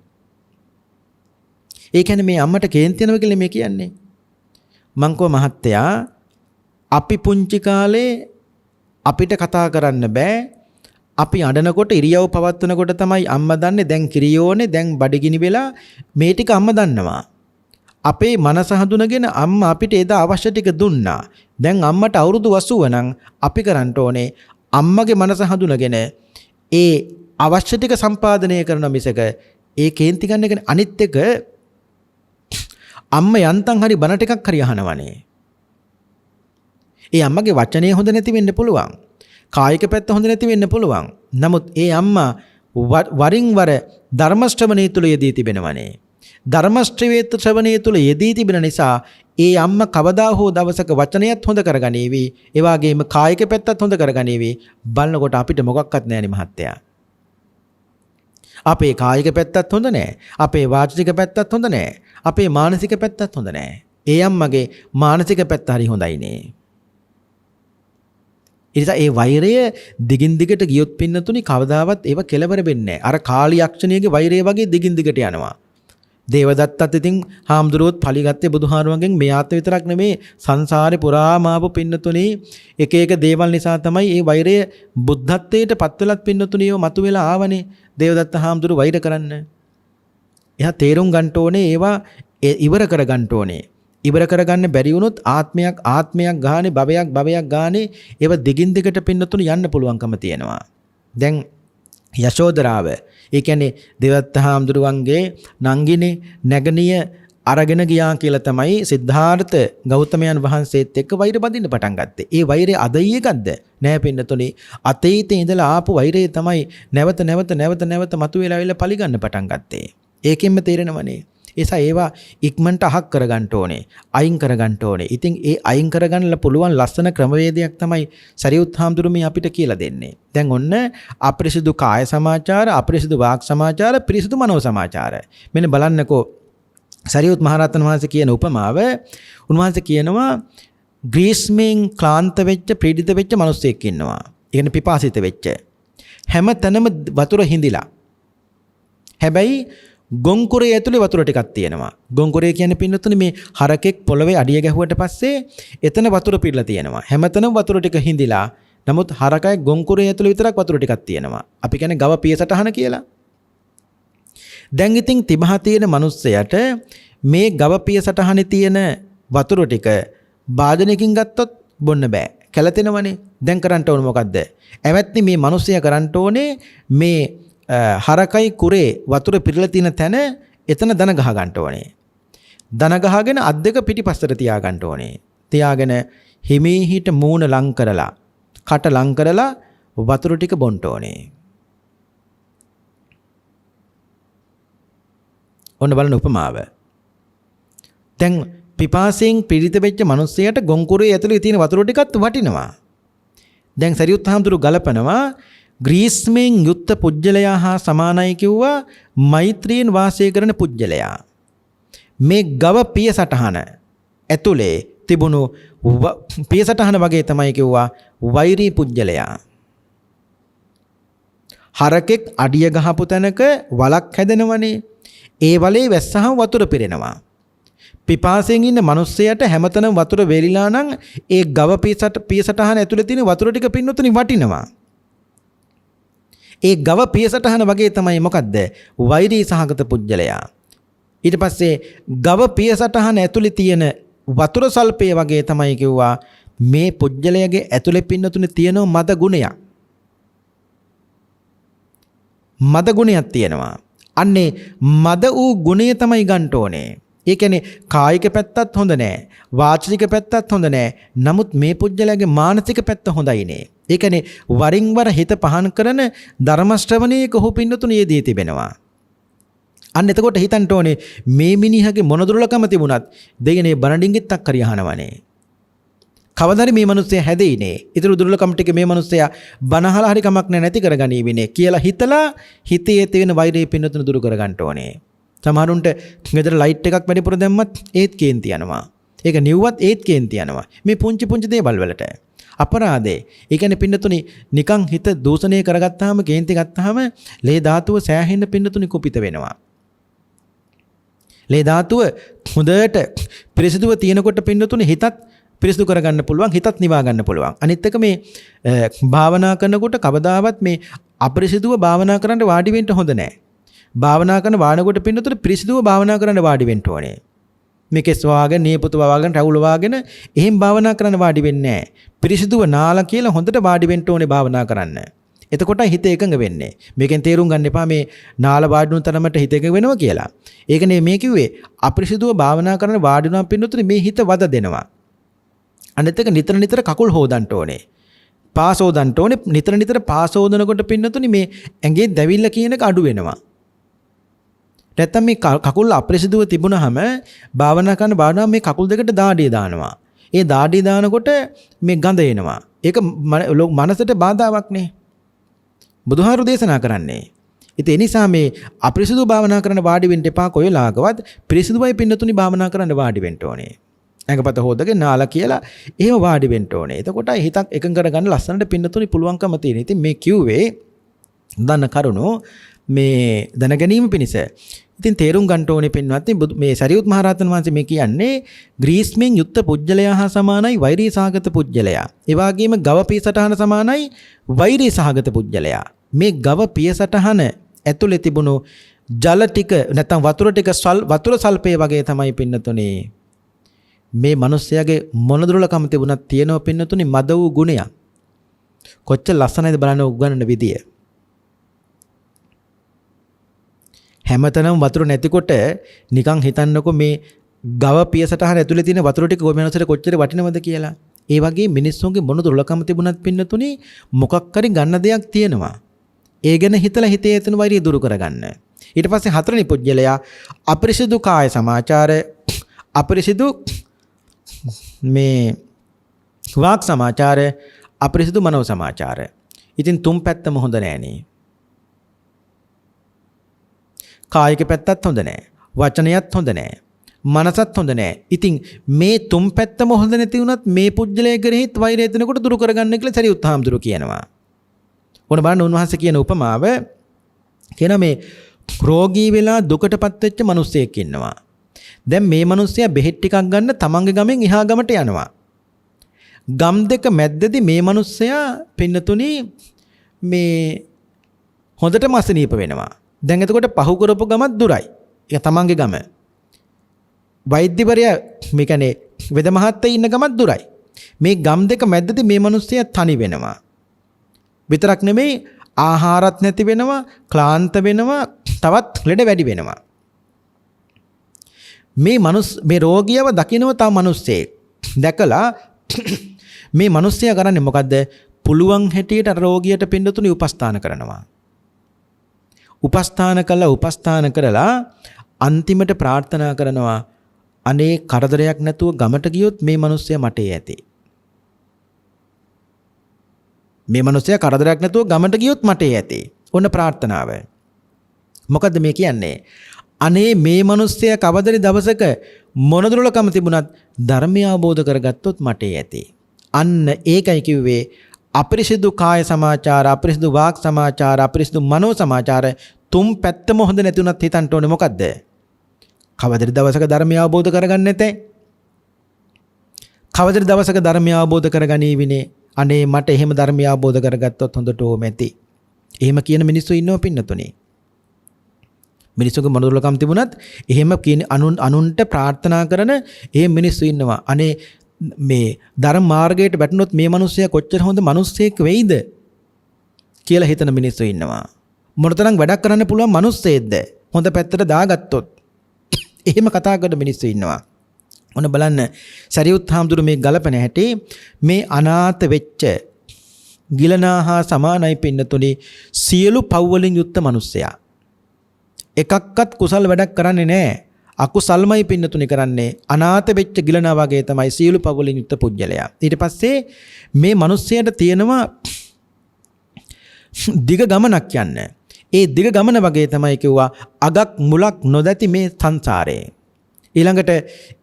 ඒ කියන්නේ මේ අම්මට කේන්ති යනවා කියලා මේ කියන්නේ. මං කව මහත්තයා අපි පුංචි කාලේ අපිට කතා කරන්න බෑ. අපි අඬනකොට ඉරියව් පවත්වනකොට තමයි අම්මා දන්නේ දැන් කිරියෝනේ දැන් බඩගිනි වෙලා මේ ටික අම්මා දන්නවා. අපේ මනස හඳුනගෙන අම්මා අපිට එදා අවශ්‍ය ටික දුන්නා. දැන් අම්මට අවුරුදු 80 නම් අපි කරන්න ඕනේ අම්මගේ මනස හඳුනගෙන ඒ අවශ්‍ය ටික සම්පාදනය කරන මිසක ඒ කේන්ති ගන්න එක අනිත් එක අම්ම යන්තම් හරි බන ටිකක් හරි අහනවනේ. ඒ අම්මගේ වචනේ හොඳ නැති වෙන්න පුළුවන්. කායික පැත්ත හොඳ නැති වෙන්න පුළුවන්. නමුත් ඒ අම්මා වරින් වර ධර්ම ශ්‍රවණයේ තුල යෙදී තිබෙනවනේ. ධර්ම ශ්‍රවණයේ තුල යෙදී තිබෙන නිසා ඒ අම්මා කවදා හෝ දවසක වචනයත් හොඳ කරගනීවි. ඒ වගේම කායික පැත්තත් හොඳ කරගනීවි. බලනකොට අපිට මොකක්වත් නැහැනේ මහත්තයා. අපේ කායික පැත්තත් හොඳ නැහැ. අපේ වාචික පැත්තත් හොඳ නැහැ. අපේ මානසික පැත්තත් හොඳ නැහැ. ඒ අම්මගේ මානසික පැත්ත හරි හොඳයිනේ. ඉතින් ඒ වෛරය දිගින් දිගට ගියොත් පින්නතුනි කවදාවත් ඒව කෙලවර වෙන්නේ නැහැ. අර කාලි යක්ෂණියගේ වෛරය වගේ දිගින් දිගට යනවා. දේවදත්තත් ඉතින් හාමුදුරුවෝත් පලිගත්තේ බුදුහාරුවන්ගෙන් මේ ආත්ම විතරක් නෙමේ සංසාරේ පුරාම ආපු පින්නතුනි එක එක දේවල් නිසා තමයි මේ වෛරය බුද්ධත්වයට පත් වෙලත් පින්නතුනි ඒව මතුවෙලා ආවනේ. දේවදත්ත හාමුදුරුව වෛර කරන්න. එයා තේරුම් ගන්න ඕනේ ඒවා ඉවර කර ගන්න ඕනේ. ඉවර කරගන්න බැරි වුණොත් ආත්මයක් ගානේ භවයක් ගානේ ඒව දිගින් දිගට පින්නතුණු යන්න පුළුවන්කම තියෙනවා. දැන් යශෝදරාව ඒ කියන්නේ දෙවත්ත හාමුදුරුවන්ගේ නංගිනේ නැගණිය අරගෙන ගියා කියලා තමයි සිද්ධාර්ථ ගෞතමයන් වහන්සේත් එක්ක වෛර බඳින්න පටන් ගත්තේ. ඒ වෛරය අද ඊයකද්ද නෑ පින්නතුනේ. අතීතේ ඉඳලා ආපු වෛරය තමයි නැවත මතුවෙලා ඇවිල්ලා පලිගන්න පටන් ගත්තේ. ඒකෙන්ම තේරෙනවනේ. ඒසා ඒවා ඉක්මනට අහක් කරගන්න ඕනේ. අයින් කරගන්න ඕනේ. ඉතින් ඒ අයින් කරගන්න පුළුවන් ලස්සන ක්‍රමවේදයක් තමයි සරියුත් හාමුදුරුවෝ මේ අපිට කියලා දෙන්නේ. දැන් ඔන්න අපරිසුදු කාය සමාචාර, අපරිසුදු වාක් සමාචාර, පිරිසුදු මනෝ සමාචාර. මෙන්න බලන්නකෝ සරියුත් මහරහතන් වහන්සේ කියන උපමාව. උන්වහන්සේ කියනවා ග්‍රීස්මෙන් ක්ලාන්ත වෙච්ච පීඩිත වෙච්ච මිනිස්සෙක් ඉන්නවා. ඒ කියන්නේ පිපාසිත වෙච්ච. හැම තැනම වතුර හිඳිලා. හැබැයි ගොංකුරේ ඇතුලේ වතුර ටිකක් තියෙනවා. ගොංකුරේ කියන්නේ පින්නතුනේ මේ හරකෙක් පොළවේ අඩිය ගැහුවට පස්සේ එතන වතුර පිරලා තියෙනවා. හැමතැනම වතුර ටික හිඳිලා. නමුත් හරකයි ගොංකුරේ ඇතුලේ විතරක් වතුර ටිකක් තියෙනවා. අපි කියන්නේ ගව පියසටහන කියලා. දැන් ඉතින් තිබහ තියෙන මිනිස්සයාට මේ ගව පියසටහනේ තියෙන වතුර ටික වාදනයකින් ගත්තොත් බොන්න බෑ. කැළතෙනවනේ. දැන් කරන්න ඕන මොකද්ද? ඇවැත්නි මේ මිනිස්සයා කරන්න ඕනේ මේ හරකයි කුරේ වතුර පිරලා තියෙන තැන එතන දන ගහ ගන්න ඕනේ. දන ගහගෙන අත් දෙක පිටිපස්සට තියා ගන්න ඕනේ. තියාගෙන හිමීහිට මූණ ලං කරලා කට ලං කරලා වතුර ටික බොන්න ඕනේ. ඔන්න බලන්න උපමාව. දැන් පිපාසයෙන් පීඩිත වෙච්ච මිනිස්සයාට ගොංකුරේ ඇතුලේ තියෙන වතුර ටිකත් වටිනවා. දැන් සරියුත් හාමුදුරුවෝ ගලපනවා ග්‍රීස්මෙන් යුක්ත පුජ්‍යලයා හා සමානයි කිව්වා මෛත්‍රියෙන් වාසය කරන පුජ්‍යලයා. මේ ගව පිය සටහන ඇතුලේ තිබුණු පිය සටහන වගේ තමයි කිව්වා වෛරී පුජ්‍යලයා. හරකෙක් අඩිය ගහපු තැනක වලක් හැදෙනවනේ. ඒ වලේ වැස්සහම වතුර පිරෙනවා. පිපාසයෙන් ඉන්න මිනිස්සයාට හැමතැනම වතුර වේලිලා නම් ඒ ගව පිය සටහන ඇතුලේ තියෙන වතුර ටික පින්නතුනි වටිනවා. ඒ ගව පියසටහන වගේ තමයි මොකද්ද? වෛරී සහගත පුජ්‍යලයා. ඊට පස්සේ ගව පියසටහන ඇතුලේ තියෙන වතුර සල්පය වගේ තමයි කිව්වා මේ පුජ්‍යලයාගේ ඇතුලේ පින්නතුනේ තියෙන මද ගුණයක්. මද ගුණයක් තියෙනවා. අන්නේ මද වූ ගුණය තමයි ගන්න ඕනේ. ඒ කියන්නේ කායික පැත්තත් හොඳ නෑ, වාචික පැත්තත් හොඳ නෑ. නමුත් මේ පුජ්‍යලයාගේ මානසික පැත්ත හොඳයිනේ. ඒ කියන්නේ වරින් වර හිත පහන් කරන ධර්ම ශ්‍රවණයේ කොහොම පින්නතුනේ යෙදී තිබෙනවා. අන්න එතකොට හිතන්න ඕනේ මේ මිනිහගේ මොන දුර්ලකම තිබුණත් දෙයනේ බණඩින්ගිත්තක් හරි අහනවනේ. කවදාද මේ මිනිස්සයා හැදෙයිනේ. ඊතර දුර්ලකම් ටික මේ මිනිස්සයා බණහලා හරි කමක් නැති කරගනීවිනේ කියලා හිතලා හිතේ තියෙන වෛරය පින්නතුනේ දුරු කරගන්න ඕනේ. සමහරුන්ට ගෙදර ලයිට් එකක් වැඩිපුර දැම්මත් ඒත් කේන්ති යනවා. ඒක නිව්වත් ඒත් කේන්ති යනවා. මේ පුංචි දේවල් වලට අපරාධේ. ඒ කියන්නේ පින්නතුනි නිකන් හිත දූෂණය කරගත්තාම කේන්ති ගත්තාම ලේ ධාතුව සෑහෙන්න පින්නතුනි කුපිත වෙනවා. ලේ ධාතුව හොඳට පිරිසිදුව තියෙනකොට පින්නතුනි හිතත් පිරිසිදු කරගන්න පුළුවන්, හිතත් නිවා ගන්න පුළුවන්. අනිත් එක මේ භාවනා කරනකොට කවදාවත් මේ අපිරිසිදුව භාවනා කරන්න වාඩි වෙන්න හොඳ නැහැ. භාවනා කරන වානකොට පින්නතුනි පිරිසිදුව භාවනා කරන්න වාඩි වෙන්න ඕනේ. මේකස් වාගෙන නියපොතු වාගෙන රවුල වාගෙන එහෙම භාවනා කරන්න වාඩි වෙන්නේ නැහැ. පිරිසිදුව නාලා කියලා හොඳට වාඩි වෙන්න ඕනේ භාවනා කරන්න. එතකොට හිත එකඟ වෙන්නේ. මේකෙන් තේරුම් ගන්න එපා මේ නාලා වාඩි වුණ තරමට හිත එකඟ වෙනවා කියලා. ඒකනේ මේ කිව්වේ අපිරිසිදුව භාවනා කරන වාඩි වුණාම පින්නතුනේ මේ හිත වද දෙනවා. අනිත් එක නිතර කකුල් හොදන්න ඕනේ. පාස හොදන්න ඕනේ. නිතර පාස හොදනකොට පින්නතුනේ මේ ඇඟේ දැවිල්ල කියන එක අඩු වෙනවා. නැත්තම් මේ කකුල් අපිරිසිදුව තිබුණාම භාවනා කරන භාවනාව මේ කකුල් දෙකට දාඩිය දානවා. ඒ දාඩිය දානකොට මේ ගඳ එනවා. ඒක මනසට බාධාවක් නේ. බුදුහාරු දේශනා කරන්නේ. ඉතින් ඒ නිසා මේ අපිරිසිදු භාවනා කරන වාඩි වෙන්න එපා කොයිලාකවත් පිරිසිදුවයි පින්නතුනි භාවනා කරන්න වාඩි වෙන්න ඕනේ. ඇඟපත හොදගෙන නාලා කියලා එහෙම වාඩි වෙන්න ඕනේ. එතකොට හිතක් එකඟ කරගන්න ලස්සනට පින්නතුනි පුළුවන්කම තියෙන. ඉතින් මේ කිව්වේ දන්න කරුණෝ මේ දැන ගැනීම පිණිස. ඉතින් තේරුම් ගන්න ඕනේ පින්වත්නි මේ සරියුත් මහ රහතන් වහන්සේ මේ කියන්නේ ග්‍රීස්මෙන් යුක්ත පුජ්‍යලයා හා සමානයි වෛරී සහගත පුජ්‍යලයා. ඒ වගේම ගව පියසටහන සමානයි වෛරී සහගත පුජ්‍යලයා. මේ ගව පියසටහන ඇතුලේ තිබුණු ජල ටික නැත්නම් වතුර ටික වතුර සල්පේ වගේ තමයි පින්නතුනේ. මේ මිනිස්යාගේ මොන දුර්ලභකම තිබුණත් තියෙනව පින්නතුනි මද වූ ගුණයක්. කොච්චර ලස්සනයිද බලන්න උගන්නන විදිය. හැමතැනම වතුර නැතිකොට නිකන් හිතන්නකො මේ ගව පියසටහන ඇතුලේ තියෙන වතුර ටික කොහොමනසට කොච්චර වටිනවද කියලා. ඒ වගේ මිනිස්සුන්ගේ මොන දුර්ලභකම තිබුණත් පින්නතුනි මොකක් හරි ගන්න දෙයක් තියෙනවා. ඒ ගැන හිතලා හිතේ ඇතින වෛරය දුරු කරගන්න. ඊට පස්සේ හතරවෙනි පුජ්‍යලයා අපරිසිදු කාය සමාචාර, අපරිසිදු මේ වාක් සමාචාර, අපරිසිදු මනෝ සමාචාර. ඉතින් තුන් පැත්තම හොඳ නෑනේ. කායික පැත්තත් හොඳ නෑ, වචනයත් හොඳ නෑ, මනසත් හොඳ නෑ. ඉතින් මේ තුන් පැත්තම හොඳ නැති වුණත් මේ පුජ්‍යලයේ කෙරෙහිත් වෛරය එතනකොට දුරු කරගන්න කියලා සරියුත් හාමුදුරුවෝ කියනවා. ඕන බලන්න උන්වහන්සේ කියන උපමාව කියන මේ රෝගී වෙලා දුකටපත් වෙච්ච මිනිස්සෙක් ඉන්නවා. දැන් මේ මිනිස්සයා බෙහෙත් ටිකක් ගන්න තමන්ගේ ගමෙන් එහා ගමට යනවා. ගම් දෙක මැද්දේදී මේ මිනිස්සයා පින්නතුණි මේ හොඳටම අසනීප වෙනවා. දැන් එතකොට පහු කරපු ගමත් දුරයි. ඒක තමන්ගේ ගම. වෛද්‍යවරයා මේ කියන්නේ වෙද මහත්තයා ඉන්න ගමත් දුරයි. මේ ගම් දෙක මැද්දේදී මේ මිනිස්සයා තනි වෙනවා. විතරක් නෙමෙයි ආහාරත් නැති වෙනවා, ක්ලාන්ත වෙනවා, තවත් ලෙඩ වැඩි වෙනවා. මේ රෝගියව දකින්නව තව මිනිස්සෙක් දැකලා මේ මිනිස්සයා කරන්නේ මොකද්ද? පුළුවන් හැටියට අර රෝගියට පින්නතුණි උපස්ථාන කරනවා. උපස්ථාන කරලා අන්තිමට ප්‍රාර්ථනා කරනවා අනේ කරදරයක් නැතුව ගමට ගියොත් මේ මිනිස්සයා මට ඇති. මේ මිනිස්සයා කරදරයක් නැතුව ගමට ගියොත් මට ඇති. ඔන්න ප්‍රාර්ථනාව. මොකද්ද මේ කියන්නේ? අනේ මේ මිනිස්සයා කවදරි දවසක මොන දුර්ලභකම තිබුණත් ධර්මය අවබෝධ කරගත්තොත් මට ඇති. අන්න ඒකයි කිව්වේ අපරිසිදු කාය සමාචාර, අපරිසිදු වාක් සමාචාර, අපරිසිදු මනෝ සමාචාර තුන් පැත්තම හොඳ නැති උනත් හිතන්න ඕනේ මොකද්ද? කවදරි දවසක ධර්මය අවබෝධ කරගන්න නැතේ. කවදරි දවසක ධර්මය අවබෝධ කරගනීවිනේ. අනේ මට එහෙම ධර්මය අවබෝධ කරගත්තොත් හොඳට ඕම ඇති. එහෙම කියන මිනිස්සු ඉන්නව පින්නතුනේ. මිනිස්සුගේ මොනදුලකම් තිබුණත් එහෙම කියන අනුන්ට ප්‍රාර්ථනා කරන එහෙම මිනිස්සු ඉන්නවා. අනේ මේ ධර්ම මාර්ගයට වැටුනොත් මේ මිනිස්සයා කොච්චර හොඳ මිනිස්සෙක් වෙයිද කියලා හිතන මිනිස්සු ඉන්නවා. මොනතරම් වැඩක් කරන්න පුළුවන් මිනිස්සෙක්ද හොඳ පැත්තට දාගත්තොත්. එහෙම කතා කරන මිනිස්සු ඉන්නවා. ඔන්න බලන්න සරියුත් හාමුදුරු මේ ගලපන හැටි මේ අනාථ වෙච්ච ගිලනාහා සමානයි පින්නතුනි සියලු පව් වලින් යුක්ත මිනිස්සයා. එකක්වත් කුසල් වැඩක් කරන්නේ නැහැ. අකුසල්මයි පින්නතුනි කරන්නේ. අනාථ වෙච්ච ගිලනා වගේ තමයි සියලු පව් වලින් යුක්ත පුජ්‍යලයා. ඊට පස්සේ මේ මිනිස්සයාට තියෙනවා දිග ගමනක් යන්න. ඒ දිග ගමන වගේ තමයි කිව්වා අගක් මුලක් නොදැති මේ සංසාරේ. ඊළඟට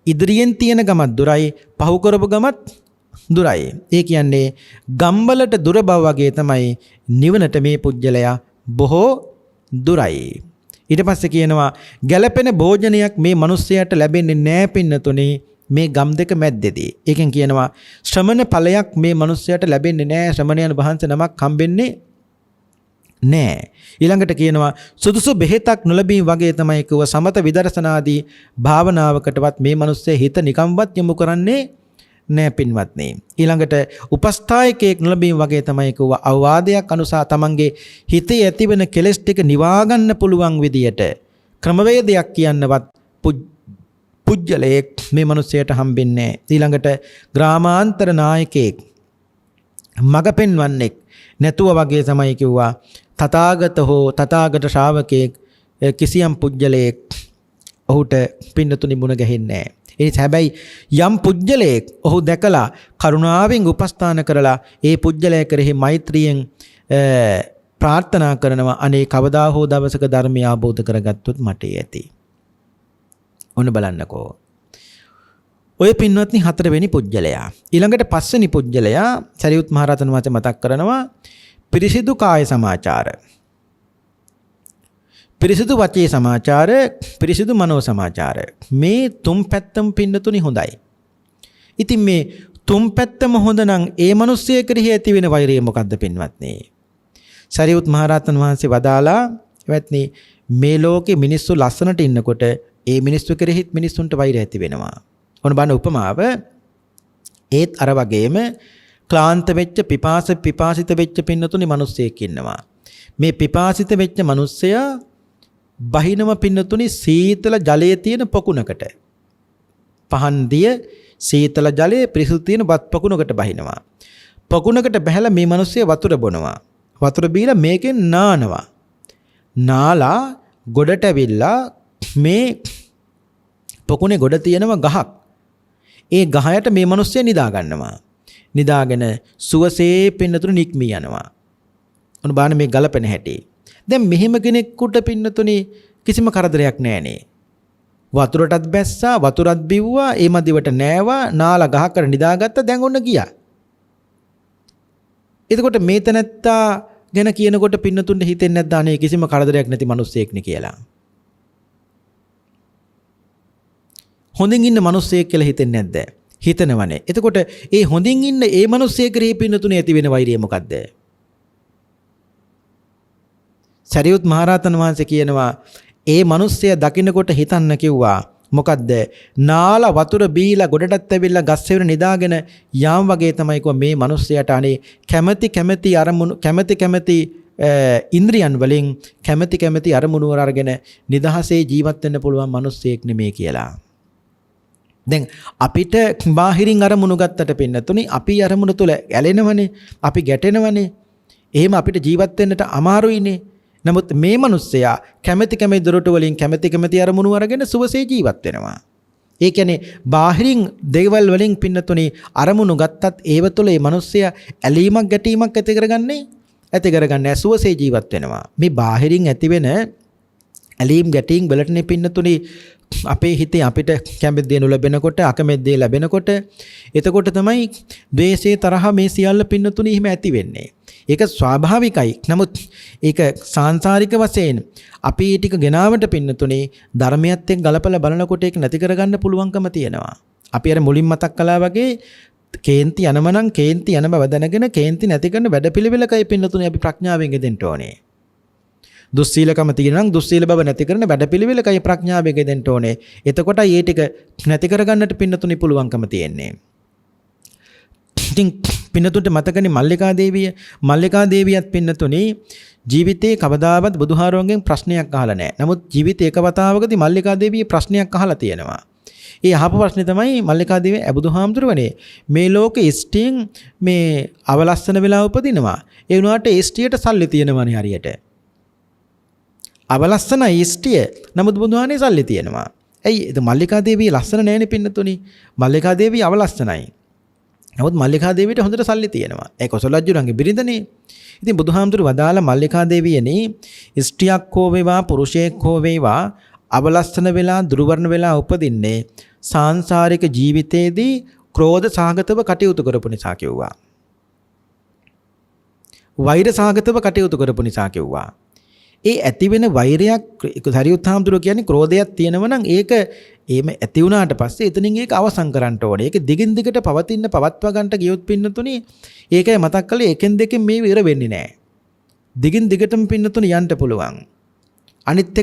ඉදිරියෙන් තියෙන ගමත් දුරයි, පහු කරපු ගමත් දුරයි. ඒ කියන්නේ ගම්වලට දුර බව වගේ තමයි නිවනට මේ පුජ්‍යලයා බොහෝ දුරයි. ඊට පස්සේ කියනවා ගැළපෙන භෝජනයක් මේ මිනිස්සයාට ලැබෙන්නේ නැහැ පින්නතුනේ මේ ගම් දෙක මැද්දේදී. ඒකෙන් කියනවා ශ්‍රමණ ඵලයක් මේ මිනිස්සයාට ලැබෙන්නේ නැහැ. ශ්‍රමණයන් වහන්සේ නමක් හම්බෙන්නේ නෑ. ඊළඟට කියනවා සුදුසු බෙහෙතක් නොලැබීම වගේ තමයි කිව්ව සමත විදර්ශනාදී භාවනාවකටවත් මේ මිනිස්සේ හිත නිකම්වත් යොමු කරන්නේ නෑ පින්වත්නි. ඊළඟට උපස්ථායකයෙක් නොලැබීම වගේ තමයි කිව්ව අවවාදයක් අනුසා තමන්ගේ හිතේ ඇතිවෙන කෙලෙස් ටික නිවා ගන්න පුළුවන් විදියට ක්‍රමවේදයක් කියන්නවත් පුජ්‍යලයක් මේ මිනිස්සයට හම්බෙන්නේ නෑ. ඊළඟට ග්‍රාමාන්තර නායකයෙක් මඟ පෙන්වන්නෙක් නැතුව වගේ තමයි කිව්වා තථාගත හෝ තථාගත ශ්‍රාවකයෙක් කිසියම් පුජ්‍යලයක් ඔහුට පින්නතුනි මුණ ගැහෙන්නේ නැහැ. ඒ හැබැයි යම් පුජ්‍යලයක් ඔහු දැකලා කරුණාවෙන් උපස්ථාන කරලා ඒ පුජ්‍යලය කෙරෙහි මෛත්‍රියෙන් ප්‍රාර්ථනා කරනවා අනේ කවදා හෝ දවසක ධර්මය අවබෝධ කරගත්තොත් මට ඇති. ඔන්න බලන්නකෝ. ඔය පින්වත්නි හතරවෙනි පුජ්‍යලයා. ඊළඟට පස්වෙනි පුජ්‍යලයා සරියුත් මහ රහතන් වහන්සේ මතක් කරනවා පිරිසිදු කාය සමාචාර, පිරිසිදු වචී සමාචාර, පිරිසිදු මනෝ සමාචාර. මේ තුන් පැත්තම පින්නතුනි හොඳයි. ඉතින් මේ තුන් පැත්තම හොඳ නම් ඒ මිනිස්සය කෙරෙහි ඇති වෙන වෛරය මොකද්ද පින්වත්නි? සරියුත් මහ රහතන් වහන්සේ වදාලා එවත්නි මේ ලෝකේ මිනිස්සු ලස්සනට ඉන්නකොට ඒ මිනිස්සු කෙරෙහිත් මිනිස්සුන්ට වෛරය ඇති වෙනවා. ඔන්න බලන්න උපමාව. ඒත් අර වගේම ක්ලාන්ත වෙච්ච පිපාසිත වෙච්ච පින්නතුනේ මිනිස්සෙක් ඉන්නවා. මේ පිපාසිත වෙච්ච මිනිස්සයා බහිනම පින්නතුනේ සීතල ජලයේ තියෙන පොකුණකට. පහන් දිය සීතල ජලයේ පිරිසුදු තියෙන වත් පොකුණකට බහිනවා. පොකුණකට බහැලා මේ මිනිස්සයා වතුර බොනවා. වතුර බීලා මේකෙන් නානවා. නාලා ගොඩට ඇවිල්ලා මේ පොකුණේ ගොඩ තියෙනවා ගහක්. ඒ ගහයට මේ මිනිස්සයා නිදා ගන්නවා. නිදාගෙන සුවසේ පින්නතුනේ නික්මී යනවා. ඔන්න බලන්න මේ ගලපෙන හැටි. දැන් මෙහෙම කෙනෙකුට පින්නතුනේ කිසිම කරදරයක් නැහනේ. වතුරටත් බැස්සා, වතුරත් බිව්වා, ඒ මදිවට නෑවා, නාලා ගහකට නිදාගත්තා, දැන් ඔන්න ගියා. එතකොට මේ තැනත්තා ගැන කියනකොට පින්නතුන්ට හිතෙන්නේ නැද්ද අනේ කිසිම කරදරයක් නැති මිනිස්සෙක් නේ කියලා? හොඳින් ඉන්න මිනිස්සෙක් කියලා හිතෙන්නේ නැද්ද? හිතනවනේ. එතකොට ඒ හොඳින් ඉන්න ඒ මිනිස්සෙක් කෙරෙහි පින්නතුනේ ඇති වෙන වෛරය මොකද්ද? සරියුත් මහරහතන් වහන්සේ කියනවා ඒ මිනිස්සයා දකින්නකොට හිතන්න කිව්වා මොකද්ද? නාලා වතුර බීලා ගොඩටත් ඇවිල්ලා ගස් වෙන නිදාගෙන යාම් වගේ තමයි කො මේ මිනිස්සයාට අනේ කැමැති අරමුණු කැමැති ඉන්ද්‍රියන් වලින් කැමැති අරමුණු වල අරගෙන නිදහසේ ජීවත් වෙන්න පුළුවන් මිනිස්සෙක් නෙමේ කියලා. දැන් අපිට බාහිරින් අරමුණු ගත්තට පින්නතුනි අපි අරමුණු තුල ඇලෙනවනේ, අපි ගැටෙනවනේ. එහෙම අපිට ජීවත් වෙන්නට අමාරුයිනේ. නමුත් මේ මිනිස්සයා කැමැති දොරටු වලින් කැමැති අරමුණු අරගෙන සුවසේ ජීවත් වෙනවා. ඒ කියන්නේ බාහිරින් දේවල් වලින් පින්නතුනි අරමුණු ගත්තත් ඒව තුළ මේ මිනිස්සයා ඇලීමක් ගැටීමක් ඇති කරගන්නේ සුවසේ ජීවත් වෙනවා. මේ බාහිරින් ඇති වෙන ඇලීම් ගැටීම් වලටනේ පින්නතුනි අපේ හිතේ අපිට කැමති දේ නොලැබෙනකොට අකමැති දේ ලැබෙනකොට එතකොට තමයි ද්වේෂය තරහ මේ සියල්ල පින්නතුනි එහෙම ඇති වෙන්නේ. ඒක ස්වාභාවිකයි. නමුත් ඒක සාංශාරික වශයෙන් අපි ටික ගෙනාවට පින්නතුනේ ධර්මයත් එක්ක ගලපලා බලනකොට ඒක නැති කරගන්න පුළුවන්කම තියෙනවා. අපි අර මුලින් මතක් කළා වගේ කේන්ති යනමනම් කේන්ති යන බව දැනගෙන කේන්ති නැති කරන වැඩපිළිවෙලකයි පින්නතුනේ අපි ප්‍රඥාවෙන් ගෙදෙන්න ඕනේ. දුස්සීලකම තියෙනනම් දුස්සීල බව නැති කරන වැඩපිළිවෙලකයි ප්‍රඥාවෙන් ගෙදෙන්න ඕනේ. එතකොටයි ඒ ටික නැති කරගන්නට පින්නතුනේ පුළුවන්කම තියෙන්නේ. ඉතින් පින්නතුන්ට මතකනේ මල්ලිකා දේවියත් පින්නතුනේ ජීවිතේ කවදාවත් බුදුහාරවන්ගෙන් ප්‍රශ්නයක් අහලා නැහැ. නමුත් ජීවිතේ එක වතාවකදී මල්ලිකා දේවිය ප්‍රශ්නයක් අහලා තියෙනවා. ඒ අහපු ප්‍රශ්නේ තමයි මල්ලිකා දේවිය බුදුහාමුදුරුවනේ මේ ලෝකෙ ඉස්ටියෙන් මේ අවලස්සන වෙලා උපදිනවා. ඒ වුණාට ඉස්ටියට සල්ලි තියෙනවනේ හරියට. අවලස්සන ඉස්ටිය නමුත් බුදුහානේ සල්ලි තියෙනවා. ඇයි ඒ මල්ලිකා දේවිය ලස්සන නැහැනේ පින්නතුනේ. මල්ලිකා දේවිය අවලස්සනයි. නමුත් මල්ලිකා දේවියට හොඳට සල්ලි තියෙනවා. ඒ කොසල් රජුණන්ගේ බිරිඳනේ. ඉතින් බුදුහාමුදුරු වදාළ මල්ලිකා දේවියනේ ස්ත්‍රියක් හෝ වේවා පුරුෂයෙක් හෝ වේවා අවලස්සන වෙලා දුර්වර්ණ වෙලා උපදින්නේ සාංශාරික ජීවිතයේදී ක්‍රෝධ සහගතව කටයුතු කරපු නිසා කිව්වා. වෛර සහගතව කටයුතු කරපු නිසා කිව්වා. ඒ ඇති වෙන වෛරයක් සරියුත් හාමුදුරුවෝ කියන්නේ ක්‍රෝධයක් තියෙනවා නම් ඒක එහෙම ඇති වුණාට පස්සේ එතනින් ඒක අවසන් කරන්න ඕනේ. ඒක දිගින් දිගට පවත්වා ගන්නට ගියොත් පින්නතුනේ ඒකයි මතක් කළේ එකෙන් දෙකෙන් මේ ඉර වෙන්නේ නැහැ. දිගින් දිගටම පින්නතුනේ යන්න පුළුවන්. අනිත්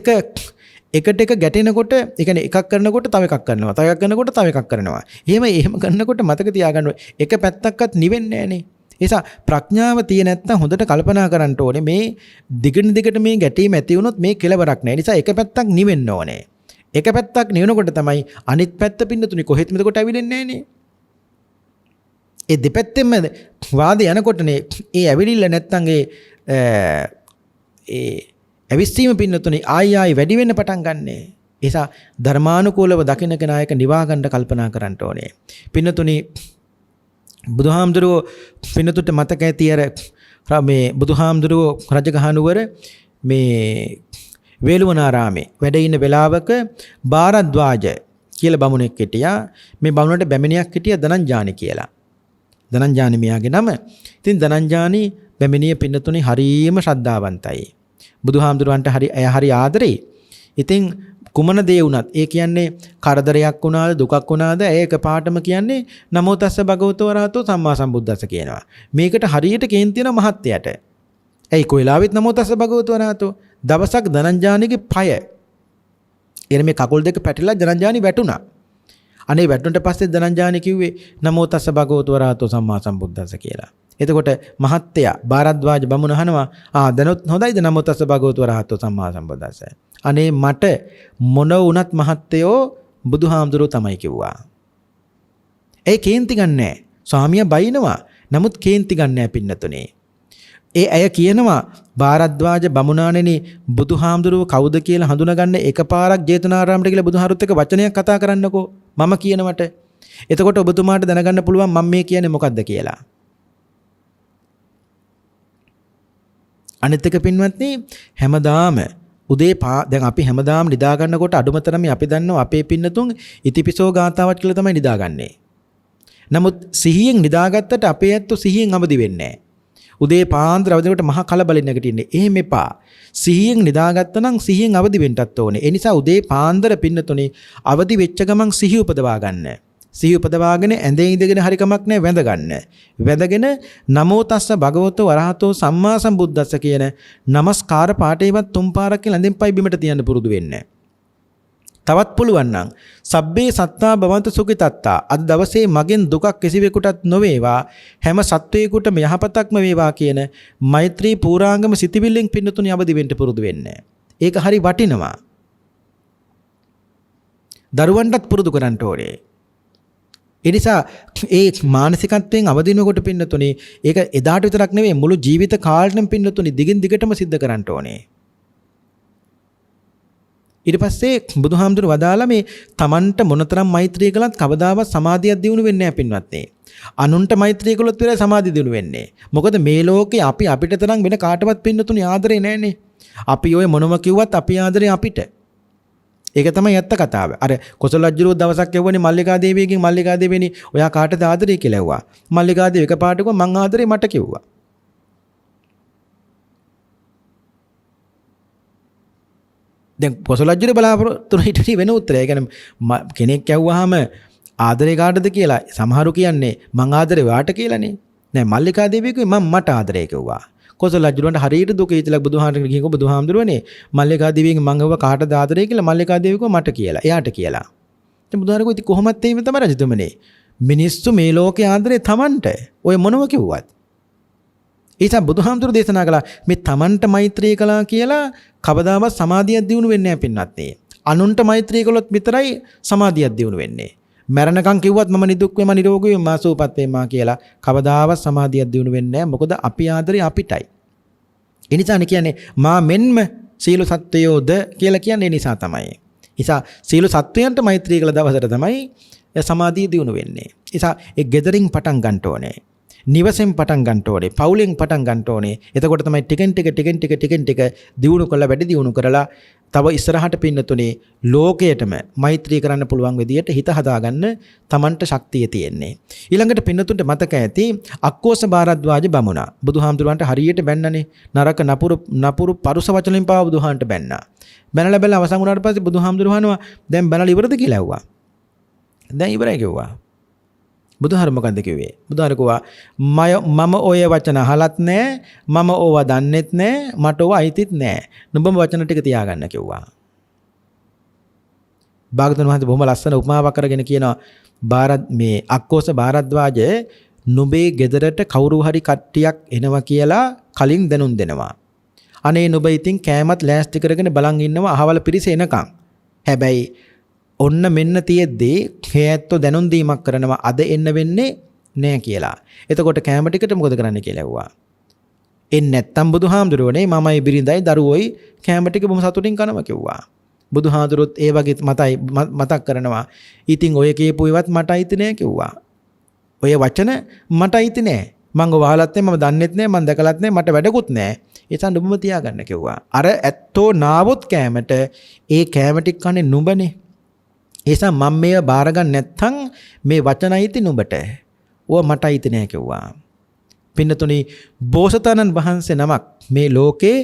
එකට ගැටෙනකොට ඒ කියන්නේ එකක් කරනකොට තව එකක් කරනවා. තව එකක් කරනකොට තව එකක් කරනවා. එහෙම කරනකොට මතක තියාගන්න එක පැත්තක්වත් නිවෙන්නේ නැහනේ. ඒසා ප්‍රඥාව තියෙ නැත්නම් හොඳට කල්පනා කරන්න ඕනේ මේ දිගින් දිගට මේ ගැටීම ඇති වුණොත් මේ කෙලවරක් නැහැ. නිසා එක පැත්තක් නිවෙන්න ඕනේ. එක පැත්තක් නිවනකොට තමයි අනිත් පැත්ත පින්නතුනේ කොහෙත්ම එතකොට ඇවිලෙන්නේ නැහනේ. ඒ දෙපැත්තෙම වාදේ යනකොටනේ ඒ ඇවිලිල්ල නැත්නම් ඒ ඇවිස්සීම පින්නතුනේ ආයි වැඩි වෙන්න පටන් ගන්නෑ. ඒසා ධර්මානුකූලව දකින්න කෙනායක නිවා ගන්න කල්පනා කරන්න ඕනේ. පින්නතුනේ බුදුහාමුදුරුවෝ පින්නතුන්ට මතක ඇති අර මේ බුදුහාමුදුරුවෝ රජගහනුවර මේ වේළුවනාරාමේ වැඩ ඉන්න වෙලාවක බාරද්වාජ කියලා බමුණෙක් හිටියා. මේ බමුණට බැමිණියක් හිටියා ධනංජානි කියලා. ධනංජානි මියාගේ නම. ඉතින් ධනංජානි බැමිණිය පින්නතුනේ හරියම ශ්‍රද්ධාවන්තයි. බුදුහාමුදුරුවන්ට හරි ආදරෙයි. ඉතින් කුමන දේ වුණත් ඒ කියන්නේ කරදරයක් වුණාද දුකක් වුණාද ඒක පාටම කියන්නේ නමෝ තස්ස භගවතු වරහතෝ සම්මා සම්බුද්දස්ස කියනවා. මේකට හරියට කේන්ති වෙන මහත්යට. ඇයි කොයිලාවෙත් නමෝ තස්ස භගවතු වරහතෝ දවසක් ධනංජානිගේ පය එර මේ කකුල් දෙක පැටලලා ධනංජානි වැටුණා. අනේ වැටුණට පස්සේ ධනංජානි කිව්වේ නමෝ තස්ස භගවතු වරහතෝ සම්මා සම්බුද්දස්ස කියලා. එතකොට මහත්තයා භාරද්වාජ බමුණ අහනවා දැනොත් හොඳයිද නමෝ තස්ස භගවතු වරහතෝ සම්මා සම්බුද්දස්ස. අනේ මට මොන වුණත් මහත්තයෝ බුදුහාමුදුරුවෝ තමයි කිව්වා. ඒ කේන්ති ගන්නෑ. ස්වාමියා බයිනවා. නමුත් කේන්ති ගන්නෑ පින්නතුනේ. ඒ අය කියනවා භාරද්වාජ බමුණාණෙනි බුදුහාමුදුරුවෝ කවුද කියලා හඳුනගන්න එකපාරක් ජේතවනාරාමයට ගිහලා බුදුහාරුත් එක්ක වචනයක් කතා කරන්නකෝ. මම කියනවට. එතකොට ඔබතුමාට දැනගන්න පුළුවන් මම මේ කියන්නේ මොකද්ද කියලා. අනිත් එක පින්වත්නි හැමදාම උදේ දැන් අපි හැමදාම නිදා ගන්නකොට අඩුමතරම අපි දන්නවා අපේ පින්නතුන් ඉතිපිසෝ ගාතාවක් කියලා තමයි නිදාගන්නේ. නමුත් සිහියෙන් නිදාගත්තට අපේ ඇත්තෝ සිහියෙන් අවදි වෙන්නේ නැහැ. උදේ පාන්දර අවදිනකොට මහා කලබලින් නැගිටින්නේ. එහෙම එපා. සිහියෙන් නිදාගත්තා නම් සිහියෙන් අවදි වෙන්නත් ඕනේ. ඒ නිසා උදේ පාන්දර පින්නතුනේ අවදි වෙච්ච ගමන් සිහිය උපදවා ගන්න. සිහිය උපදවාගෙන ඇඳේ ඉඳගෙන හරි කමක් නැහැ වැඳ ගන්න. වැඳගෙන නමෝ තස්ස භගවතෝ අරහතෝ සම්මා සම්බුද්දස්ස කියන নমස්කාර පාඨයවත් තුන් පාරක් කියලා ඇඳෙන් පයි බිමට තියන්න පුරුදු වෙන්න. තවත් පුළුවන් නම් සබ්බේ සත්තා භවන්ත සුඛිතත්තා අද දවසේ මගෙන් දුකක් කිසිවෙකුටත් නොවේවා හැම සත්වයෙකුටම යහපතක්ම වේවා කියන මෛත්‍රී පූරාංගම සිතිවිල්ලෙන් පින්නතුණි අවදි වෙන්න පුරුදු වෙන්න. ඒක හරි වටිනවා. දරුවන්ටත් පුරුදු කරන්න ඕනේ. ඒ නිසා ඒ මානසිකත්වයෙන් අවදිනකොට පින්නතුණි ඒක එදාට විතරක් නෙවෙයි මුළු ජීවිත කාලෙම පින්නතුණි දිගින් දිගටම සිද්ධ කරන්න ඕනේ. ඊට පස්සේ බුදුහාමුදුරු වදාලා මේ තමන්ට මොනතරම් මෛත්‍රිය කළත් කවදාවත් සමාධියක් දියුණු වෙන්නේ නැහැ පින්වත්නි. අනුන්ට මෛත්‍රිය කළොත් විතරයි සමාධිය දියුණු වෙන්නේ. මොකද මේ ලෝකේ අපි අපිට තරම් වෙන කාටවත් පින්නතුනි ආදරේ නැහැනේ. අපි ඔය මොනම කිව්වත් අපි ආදරේ අපිට. ඒක තමයි ඇත්ත කතාව. අර කොසල් රජුරුව දවසක් යවුවනේ මල්ලිකා දේවියගෙන් මල්ලිකා දේවියනි ඔයා කාටද ආදරේ කියලා ඇහුවා. මල්ලිකා දේවිය එකපාරට කිව්වා මං ආදරේ මට කිව්වා. දැන් කොසල් රජුගේ බලාපොරොත්තු හිටියේ වෙන උත්තරය. ඒ කියන්නේ කෙනෙක් ඇහුවාම ආදරේ කාටද කියලා සමහරු කියන්නේ මං ආදරේ වාට කියලානේ. නෑ මල්ලිකා දේවිය කිව්වේ මම මට ආදරේ කිව්වා. කොසල් රජුන්ට හරියට දුක හිතලා බුදුහාමරට ගිහින් බුදුහාමුදුරුවනේ මල්ලිකා දේවියගෙන් මං ඇහුවා කාටද ආදරේ කියලා මල්ලිකා දේවිය කිව්වා මට කියලා. එයාට කියලා. ඉතින් බුදුහාමර කිව්වා ඉතින් කොහොමත් එහෙම තමයි රජතුමනේ. මිනිස්සු මේ ලෝකේ ආදරේ තමන්ට. ඔය මොනව කිව්වත්. ඒසා බුදුහාමුදුරු දේශනා කළා මේ තමන්ට මෛත්‍රී කළා කියලා කවදාවත් සමාධියක් දියුණු වෙන්නේ නැහැ පින්වත්නි. අනුන්ට මෛත්‍රී කළොත් විතරයි සමාධියක් දියුණු වෙන්නේ. මරණකම් කිව්වත් මම නිදුක් වෙම නිරෝගී වෙම මාසූපත් වෙමා කියලා කවදාවත් සමාධියක් දියුණු වෙන්නේ නැහැ. මොකද අපි ආදරේ අපිටයි. ඒ නිසානේ කියන්නේ මා මෙන්ම සීල සත්වයෝද කියලා කියන්නේ නිසා තමයි. නිසා සීල සත්වයන්ට මෛත්‍රී කළ දවසට තමයි සමාධිය දියුණු වෙන්නේ. නිසා ඒ ගෙදරින් පටන් ගන්න ඕනේ. නිවසෙන් පටන් ගන්න ඕනේ. පවුලෙන් පටන් ගන්න ඕනේ. එතකොට තමයි ටිකෙන් ටික දියුණු කරලා වැඩි දියුණු කරලා තව ඉස්සරහට පින්නතුනේ ලෝකයටම මෛත්‍රී කරන්න පුළුවන් විදියට හිත හදාගන්න Tamanට ශක්තිය තියෙන්නේ. ඊළඟට පින්නතුන්ට මතක ඇති අක්කෝස භාරද්වාජ බමුණා. බුදුහාමුදුරන්ට හරියට බැන්නනේ. නරක නපුරු පරුස වචනෙන් පාව බුදුහාන්ට බැන්නා. බැනලා අවසන් වුණාට පස්සේ බුදුහාමුදුරහනවා දැන් බැනලා ඉවරද කියලා ඇහුවා. දැන් ඉවරයි කිව්වා. බුදුහාර මොකද්ද කිව්වේ? බුදුහාර කිව්වා මම ඔය වචන අහලත් නැහැ, මම ඕවා දන්නෙත් නැහැ, මට ඕවා අයිතිත් නැහැ. නුඹම වචන ටික තියාගන්න කිව්වා. භාගතුන් වහන්සේ බොහොම ලස්සන උපමාවක් කරගෙන කියනවා මේ අක්කෝස භාරද්වාජ නුඹේ ගෙදරට කවුරු හරි කට්ටියක් එනවා කියලා කලින් දැනුම් දෙනවා. අනේ නුඹ ඉතින් කෑමත් ලෑස්ති කරගෙන බලන් ඉන්නවා අහවල පිරිස එනකන්. හැබැයි ඔන්න මෙන්න තියෙද්දී හේයැත්තෝ දැනුම් දීමක් කරනවා අද එන්න වෙන්නේ නෑ කියලා. එතකොට කැම ටිකට මොකද කරන්න කියලා ඇහුවා. එන්නේ නැත්තම් බුදුහාමුදුරුවනේ මමයි බිරිඳයි දරුවෝයි කැම ටික බොහොම සතුටින් කනවා කිව්වා. බුදුහාමුදුරුවොත් ඒ වගේ මතක් කරනවා. ඉතින් ඔය කියපු ඒවත් මට අයිති නෑ කිව්වා. ඔය වචන මට අයිති නෑ. මං වහලත් නෑ මම දන්නෙත් නෑ මං දැකලත් නෑ මට වැඩකුත් නෑ. ඒ නිසා නුඹම තියාගන්න කිව්වා. අර ඇත්තෝ නාවොත් කැමට ඒ කැම ටික කන්නේ නුඹනේ. ඒසා මම මේව බාර ගන්න නැත්නම් මේ වචන අයිති නුඹට. ඕව මට අයිති නෑ කිව්වා. පින්නතුනි බෝසතාණන් වහන්සේ නමක් මේ ලෝකේ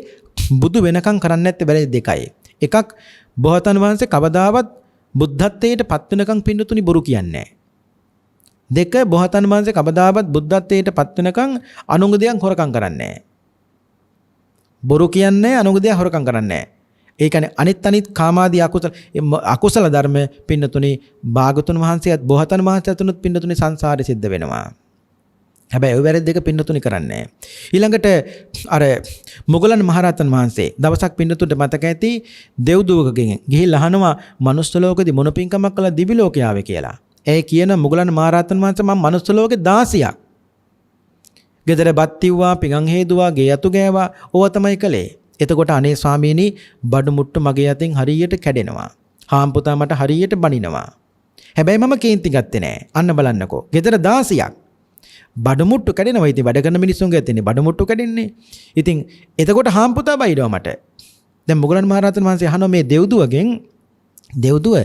බුදු වෙනකම් කරන්නේ නැත්තේ බැරි දෙකයි. එකක් බෝසතාණන් වහන්සේ කවදාවත් බුද්ධත්වයට පත් වෙනකම් පින්නතුනි බොරු කියන්නේ නැහැ. දෙක බෝසතාණන් වහන්සේ කවදාවත් බුද්ධත්වයට පත් වෙනකම් අනුංග දෙයක් හොරකම් කරන්නේ නැහැ. බොරු කියන්නේ අනුංග දෙයක් හොරකම් කරන්නේ නැහැ. ඒ කියන්නේ අනිත් කාමාදී අකුසල ධර්ම පින්නතුනේ භාගතුන් වහන්සේත් බෝසතාණන් වහන්සේතුනුත් පින්නතුනේ සංසාරේ සිද්ධ වෙනවා. හැබැයි ඔය වැරදි දෙක පින්නතුනේ කරන්නේ. ඊළඟට අර මොගලන් මහරහතන් වහන්සේ දවසක් පින්නතුන්ට මතක ඇති දෙව්දුවකගෙන් ගිහිල්ලා අහනවා මනුස්ස ලෝකෙදි මොන පින්කමක් කළා දිවි ලෝකේ ආවේ කියලා. ඒ කියන මොගලන් මහරහතන් වහන්සේ මම මනුස්ස ලෝකේ 16ක්. ගෙදර බත් තිව්වා, පිඟන් හේදුවා, ගේ අතු ගෑවා, ඕවා තමයි කළේ. එතකොට අනේ ස්වාමීනි බඩු මුට්ටු මගේ අතින් හරියට කැඩෙනවා. හාම්පුතා මට හරියට බනිනවා. හැබැයි මම කේන්ති ගත්තේ නෑ. අන්න බලන්නකෝ. ගෙදර 16ක්. බඩු මුට්ටු කැඩෙනවා. ඉතින් වැඩ කරන මිනිස්සුන්ගේ අතින් බඩු මුට්ටු කැඩෙන්නේ. ඉතින් එතකොට හාම්පුතා බයිනවා මට. දැන් මොගලන් මහරහතන් වහන්සේ අහනවා මේ දෙව්දුවගෙන් දෙව්දුව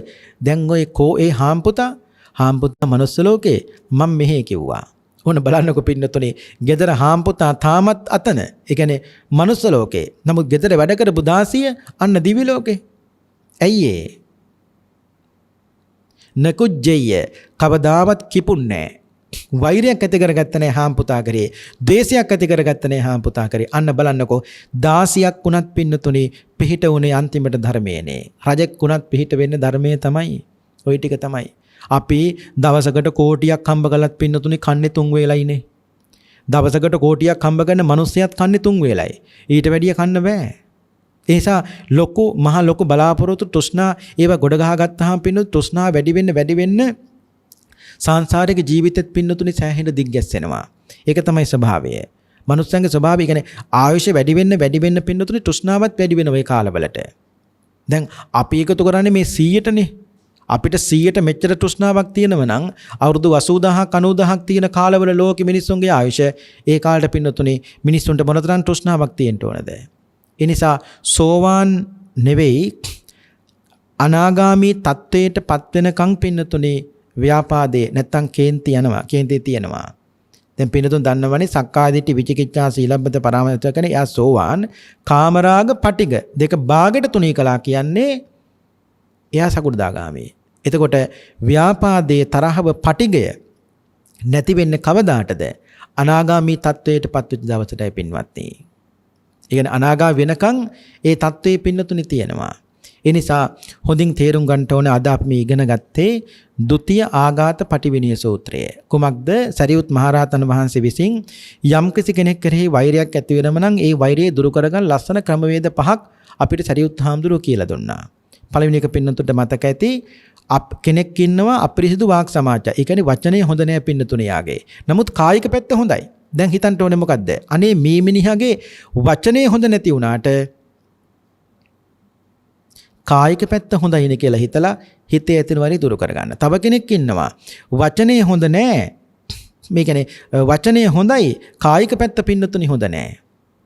දැන් ඔය කෝ ඒ හාම්පුතා මනුස්ස ලෝකේ මම මෙහෙ කිව්වා. ඕන බලන්නකො පින්නතුනේ ගෙදර හාම්පුතා තාමත් අතන. ඒ කියන්නේ මනුස්ස ලෝකේ. නමුත් ගෙදර වැඩ කරපු 16 අන්න දිවි ලෝකේ. ඇයි ඒ? නකුජ්ජය කවදාවත් කිපුන්නේ නැහැ. වෛරයක් ඇති කරගත්ත නැහැ හාම්පුතා කරේ. ද්වේෂයක් ඇති කරගත්ත නැහැ හාම්පුතා කරේ. අන්න බලන්නකො 16ක් වුණත් පින්නතුනේ පිහිට උනේ අන්තිමට ධර්මයේනේ. රජෙක් වුණත් පිහිට වෙන්නේ ධර්මයේ තමයි. ওই ටික තමයි. අපි දවසකට කෝටියක් හම්බ කළත් පින්නතුනේ කන්නේ 3 වේලයිනේ. දවසකට කෝටියක් හම්බ කරන මිනිස්සයත් කන්නේ 3 වේලයි. ඊට වැඩිය කන්න බෑ. ඒ නිසා මහ ලොකු බලාපොරොත්තු තෘෂ්ණා ඒවා ගොඩ ගහ ගත්තාම පින්නතුනේ තෘෂ්ණා වැඩි වෙන්න සංසාරික ජීවිතෙත් පින්නතුනේ සෑහෙන දිග්ගැස්සෙනවා. ඒක තමයි ස්වභාවය. මනුස්සයන්ගේ ස්වභාවය කියන්නේ ආයුෂ වැඩි වෙන්න පින්නතුනේ තෘෂ්ණාවත් වැඩි වෙන ওই කාලවලට. දැන් අපි එකතු කරන්නේ මේ 100ටනේ. අපිට 100ට මෙච්චර තෘෂ්ණාවක් තියෙනව නම් අවුරුදු 80000ක් 90000ක් තියෙන කාලවල ලෝක මිනිස්සුන්ගේ ආයුෂ ඒ කාලේ පින්නතුනේ මිනිස්සුන්ට මොනතරම් තෘෂ්ණාවක් තියෙන්න ඕනද? ඒ නිසා සෝවාන් නෙවෙයි අනාගාමී තත්වයට පත් වෙනකන් පින්නතුනේ ව්‍යාපාදේ නැත්තම් කේන්ති තියෙනවා. දැන් පින්නතුන් දන්නවනේ සක්කාය දිට්ඨි විචිකිච්ඡා සීලබ්බත පරාමාස කරන එයා සෝවාන් කාමරාග පටිග දෙක භාගයට තුනී කළා කියන්නේ එයා සකු르දාගාමී. එතකොට ව්‍යාපාදයේ තරහව පටිගය නැති වෙන්නේ කවදාටද? අනාගාමී තත්වයට පත්වෙච්ච දවසටයි පින්වත්නි. ඒ කියන්නේ අනාගා වෙනකන් ඒ තත්වයේ පින්නතුනි තියෙනවා. ඒ නිසා හොඳින් තේරුම් ගන්න ඕනේ අද අපි මේ ඉගෙන ගත්තේ ဒုတိ ය ආඝාත පටිවිණය සූත්‍රය. කුමක්ද? සරියුත් මහරහතන් වහන්සේ විසින් යම්කිසි කෙනෙක් කෙරෙහි වෛරයක් ඇති වෙනම නම් ඒ වෛරය දුරු කරගන්න ලස්සන ක්‍රමවේද 5ක් අපිට සරියුත් හාමුදුරුවෝ කියලා දුන්නා. පළවෙනි එක පින්නතුන්ට මතක ඇති කෙනෙක් ඉන්නවා අපිරිසිදු වාක් සමාජය. ඒ කියන්නේ වචනේ හොඳ නෑ පින්නතුනේ යාගේ. නමුත් කායික පැත්ත හොඳයි. දැන් හිතන්න ඕනේ මොකද්ද? අනේ මේ මිනිහගේ වචනේ හොඳ නැති වුණාට කායික පැත්ත හොඳයිනේ කියලා හිතලා හිතේ ඇතින වරි දුරු කරගන්න. තව කෙනෙක් ඉන්නවා වචනේ හොඳ නෑ. මේ කියන්නේ වචනේ හොඳයි කායික පැත්ත පින්නතුනේ හොඳ නෑ.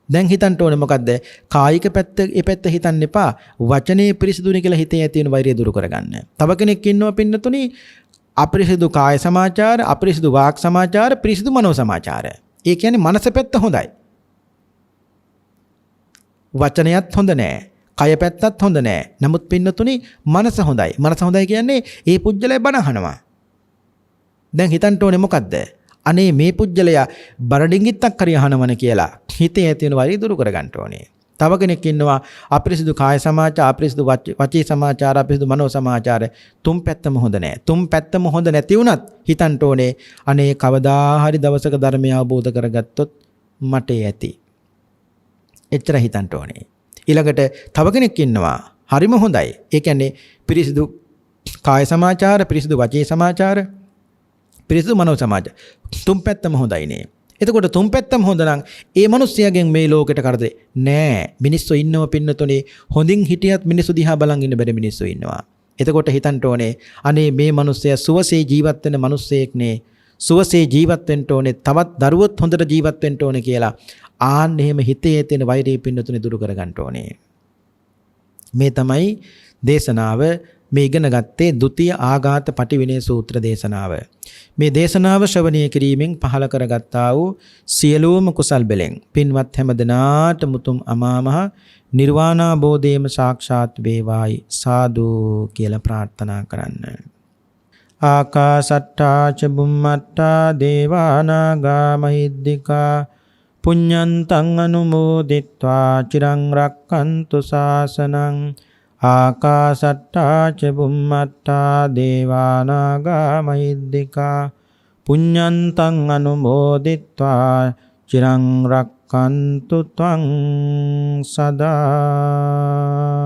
දැන් හිතන්න ඕනේ මොකද්ද? කායික පැත්ත ඒ පැත්ත හිතන්න එපා. වචනේ පිරිසිදුනේ කියලා හිතේ ඇති වෙන වෛරය දුරු කරගන්න. තව කෙනෙක් ඉන්නවා පින්නතුනේ අපිරිසිදු කාය සමාචාර, අපිරිසිදු වාක් සමාචාර, පිරිසිදු මනෝ සමාචාර. ඒ කියන්නේ මනස පැත්ත හොඳයි. වචනයත් හොඳ නෑ. කය පැත්තත් හොඳ නෑ. නමුත් පින්නතුනේ මනස හොඳයි. මනස හොඳයි කියන්නේ ඒ පුජ්‍යලය බණ අහනවා. දැන් හිතන්න ඕනේ මොකද්ද? අනේ මේ පුජ්‍යලයා බරඩින්ගිත්තක් හරි අහනවන කියලා හිතේ ඇති වෙන වෛරය දුරු කරගන්න ඕනේ. තව කෙනෙක් ඉන්නවා අපිරිසිදු කාය සමාචාර, අපිරිසිදු වචී සමාචාර, අපිරිසිදු මනෝ සමාචාර. තුන් පැත්තම හොඳ නෑ. තුන් පැත්තම හොඳ නැති වුණත් හිතන්න ඕනේ අනේ කවදා හරි දවසක ධර්මය අවබෝධ කරගත්තොත් මට ඇති. එච්චර හිතන්න ඕනේ. ඊළඟට තව කෙනෙක් ඉන්නවා හරිම හොඳයි. ඒ කියන්නේ පිරිසිදු කාය සමාචාර, පිරිසිදු වචී සමාචාර, පිරිසිදු මනෝ සමාචාර. තුන් පැත්තම හොඳයිනේ. එතකොට තුන් පැත්තම හොඳ නම් ඒ මිනිස්සයාගෙන් මේ ලෝකෙට කරදරේ නෑ. මිනිස්සු ඉන්නව පින්නතුනේ හොඳින් හිටියත් මිනිස්සු දිහා බලන් ඉන්න බැරි මිනිස්සු ඉන්නවා. එතකොට හිතන්න ඕනේ අනේ මේ මිනිස්සයා සුවසේ ජීවත් වෙන මිනිස්සෙක් නේ. සුවසේ ජීවත් වෙන්න ඕනේ. තවත් දරුවොත් හොඳට ජීවත් වෙන්න ඕනේ කියලා. ආන්න එහෙම හිතේ තියෙන වෛරය පින්නතුනේ දුරු කර ගන්න ඕනේ. මේ තමයි දේශනාව මේ ඉගෙන ගත්තේ ဒုတိ ය ආඝාත පටිවිණය සූත්‍ර දේශනාව. මේ දේශනාව ශ්‍රවණය කිරීමෙන් පහල කරගත්තා වූ සියලුම කුසල් බෙලෙන් පින්වත් හැම දිනාට මුතුම් අමාමහ නිර්වාණ අවබෝධයම සාක්ෂාත් වේවායි සාදු කියලා ප්‍රාර්ථනා කරන්න. ආකාසට්ටා ච බුම්මට්ටා දේවානාගා මහිද්దికා පුඤ්ඤන්තං අනුමෝදිත්වා චිරං රක්ඛන්තු ශාසනං ආකාසට්ටා ච බුම්මට්ටා දේවානාගා මහිද්దికා පුඤ්ඤන්තං අනුමෝදිත්වා චිරං රක්ඛන්තු ත්වං සදා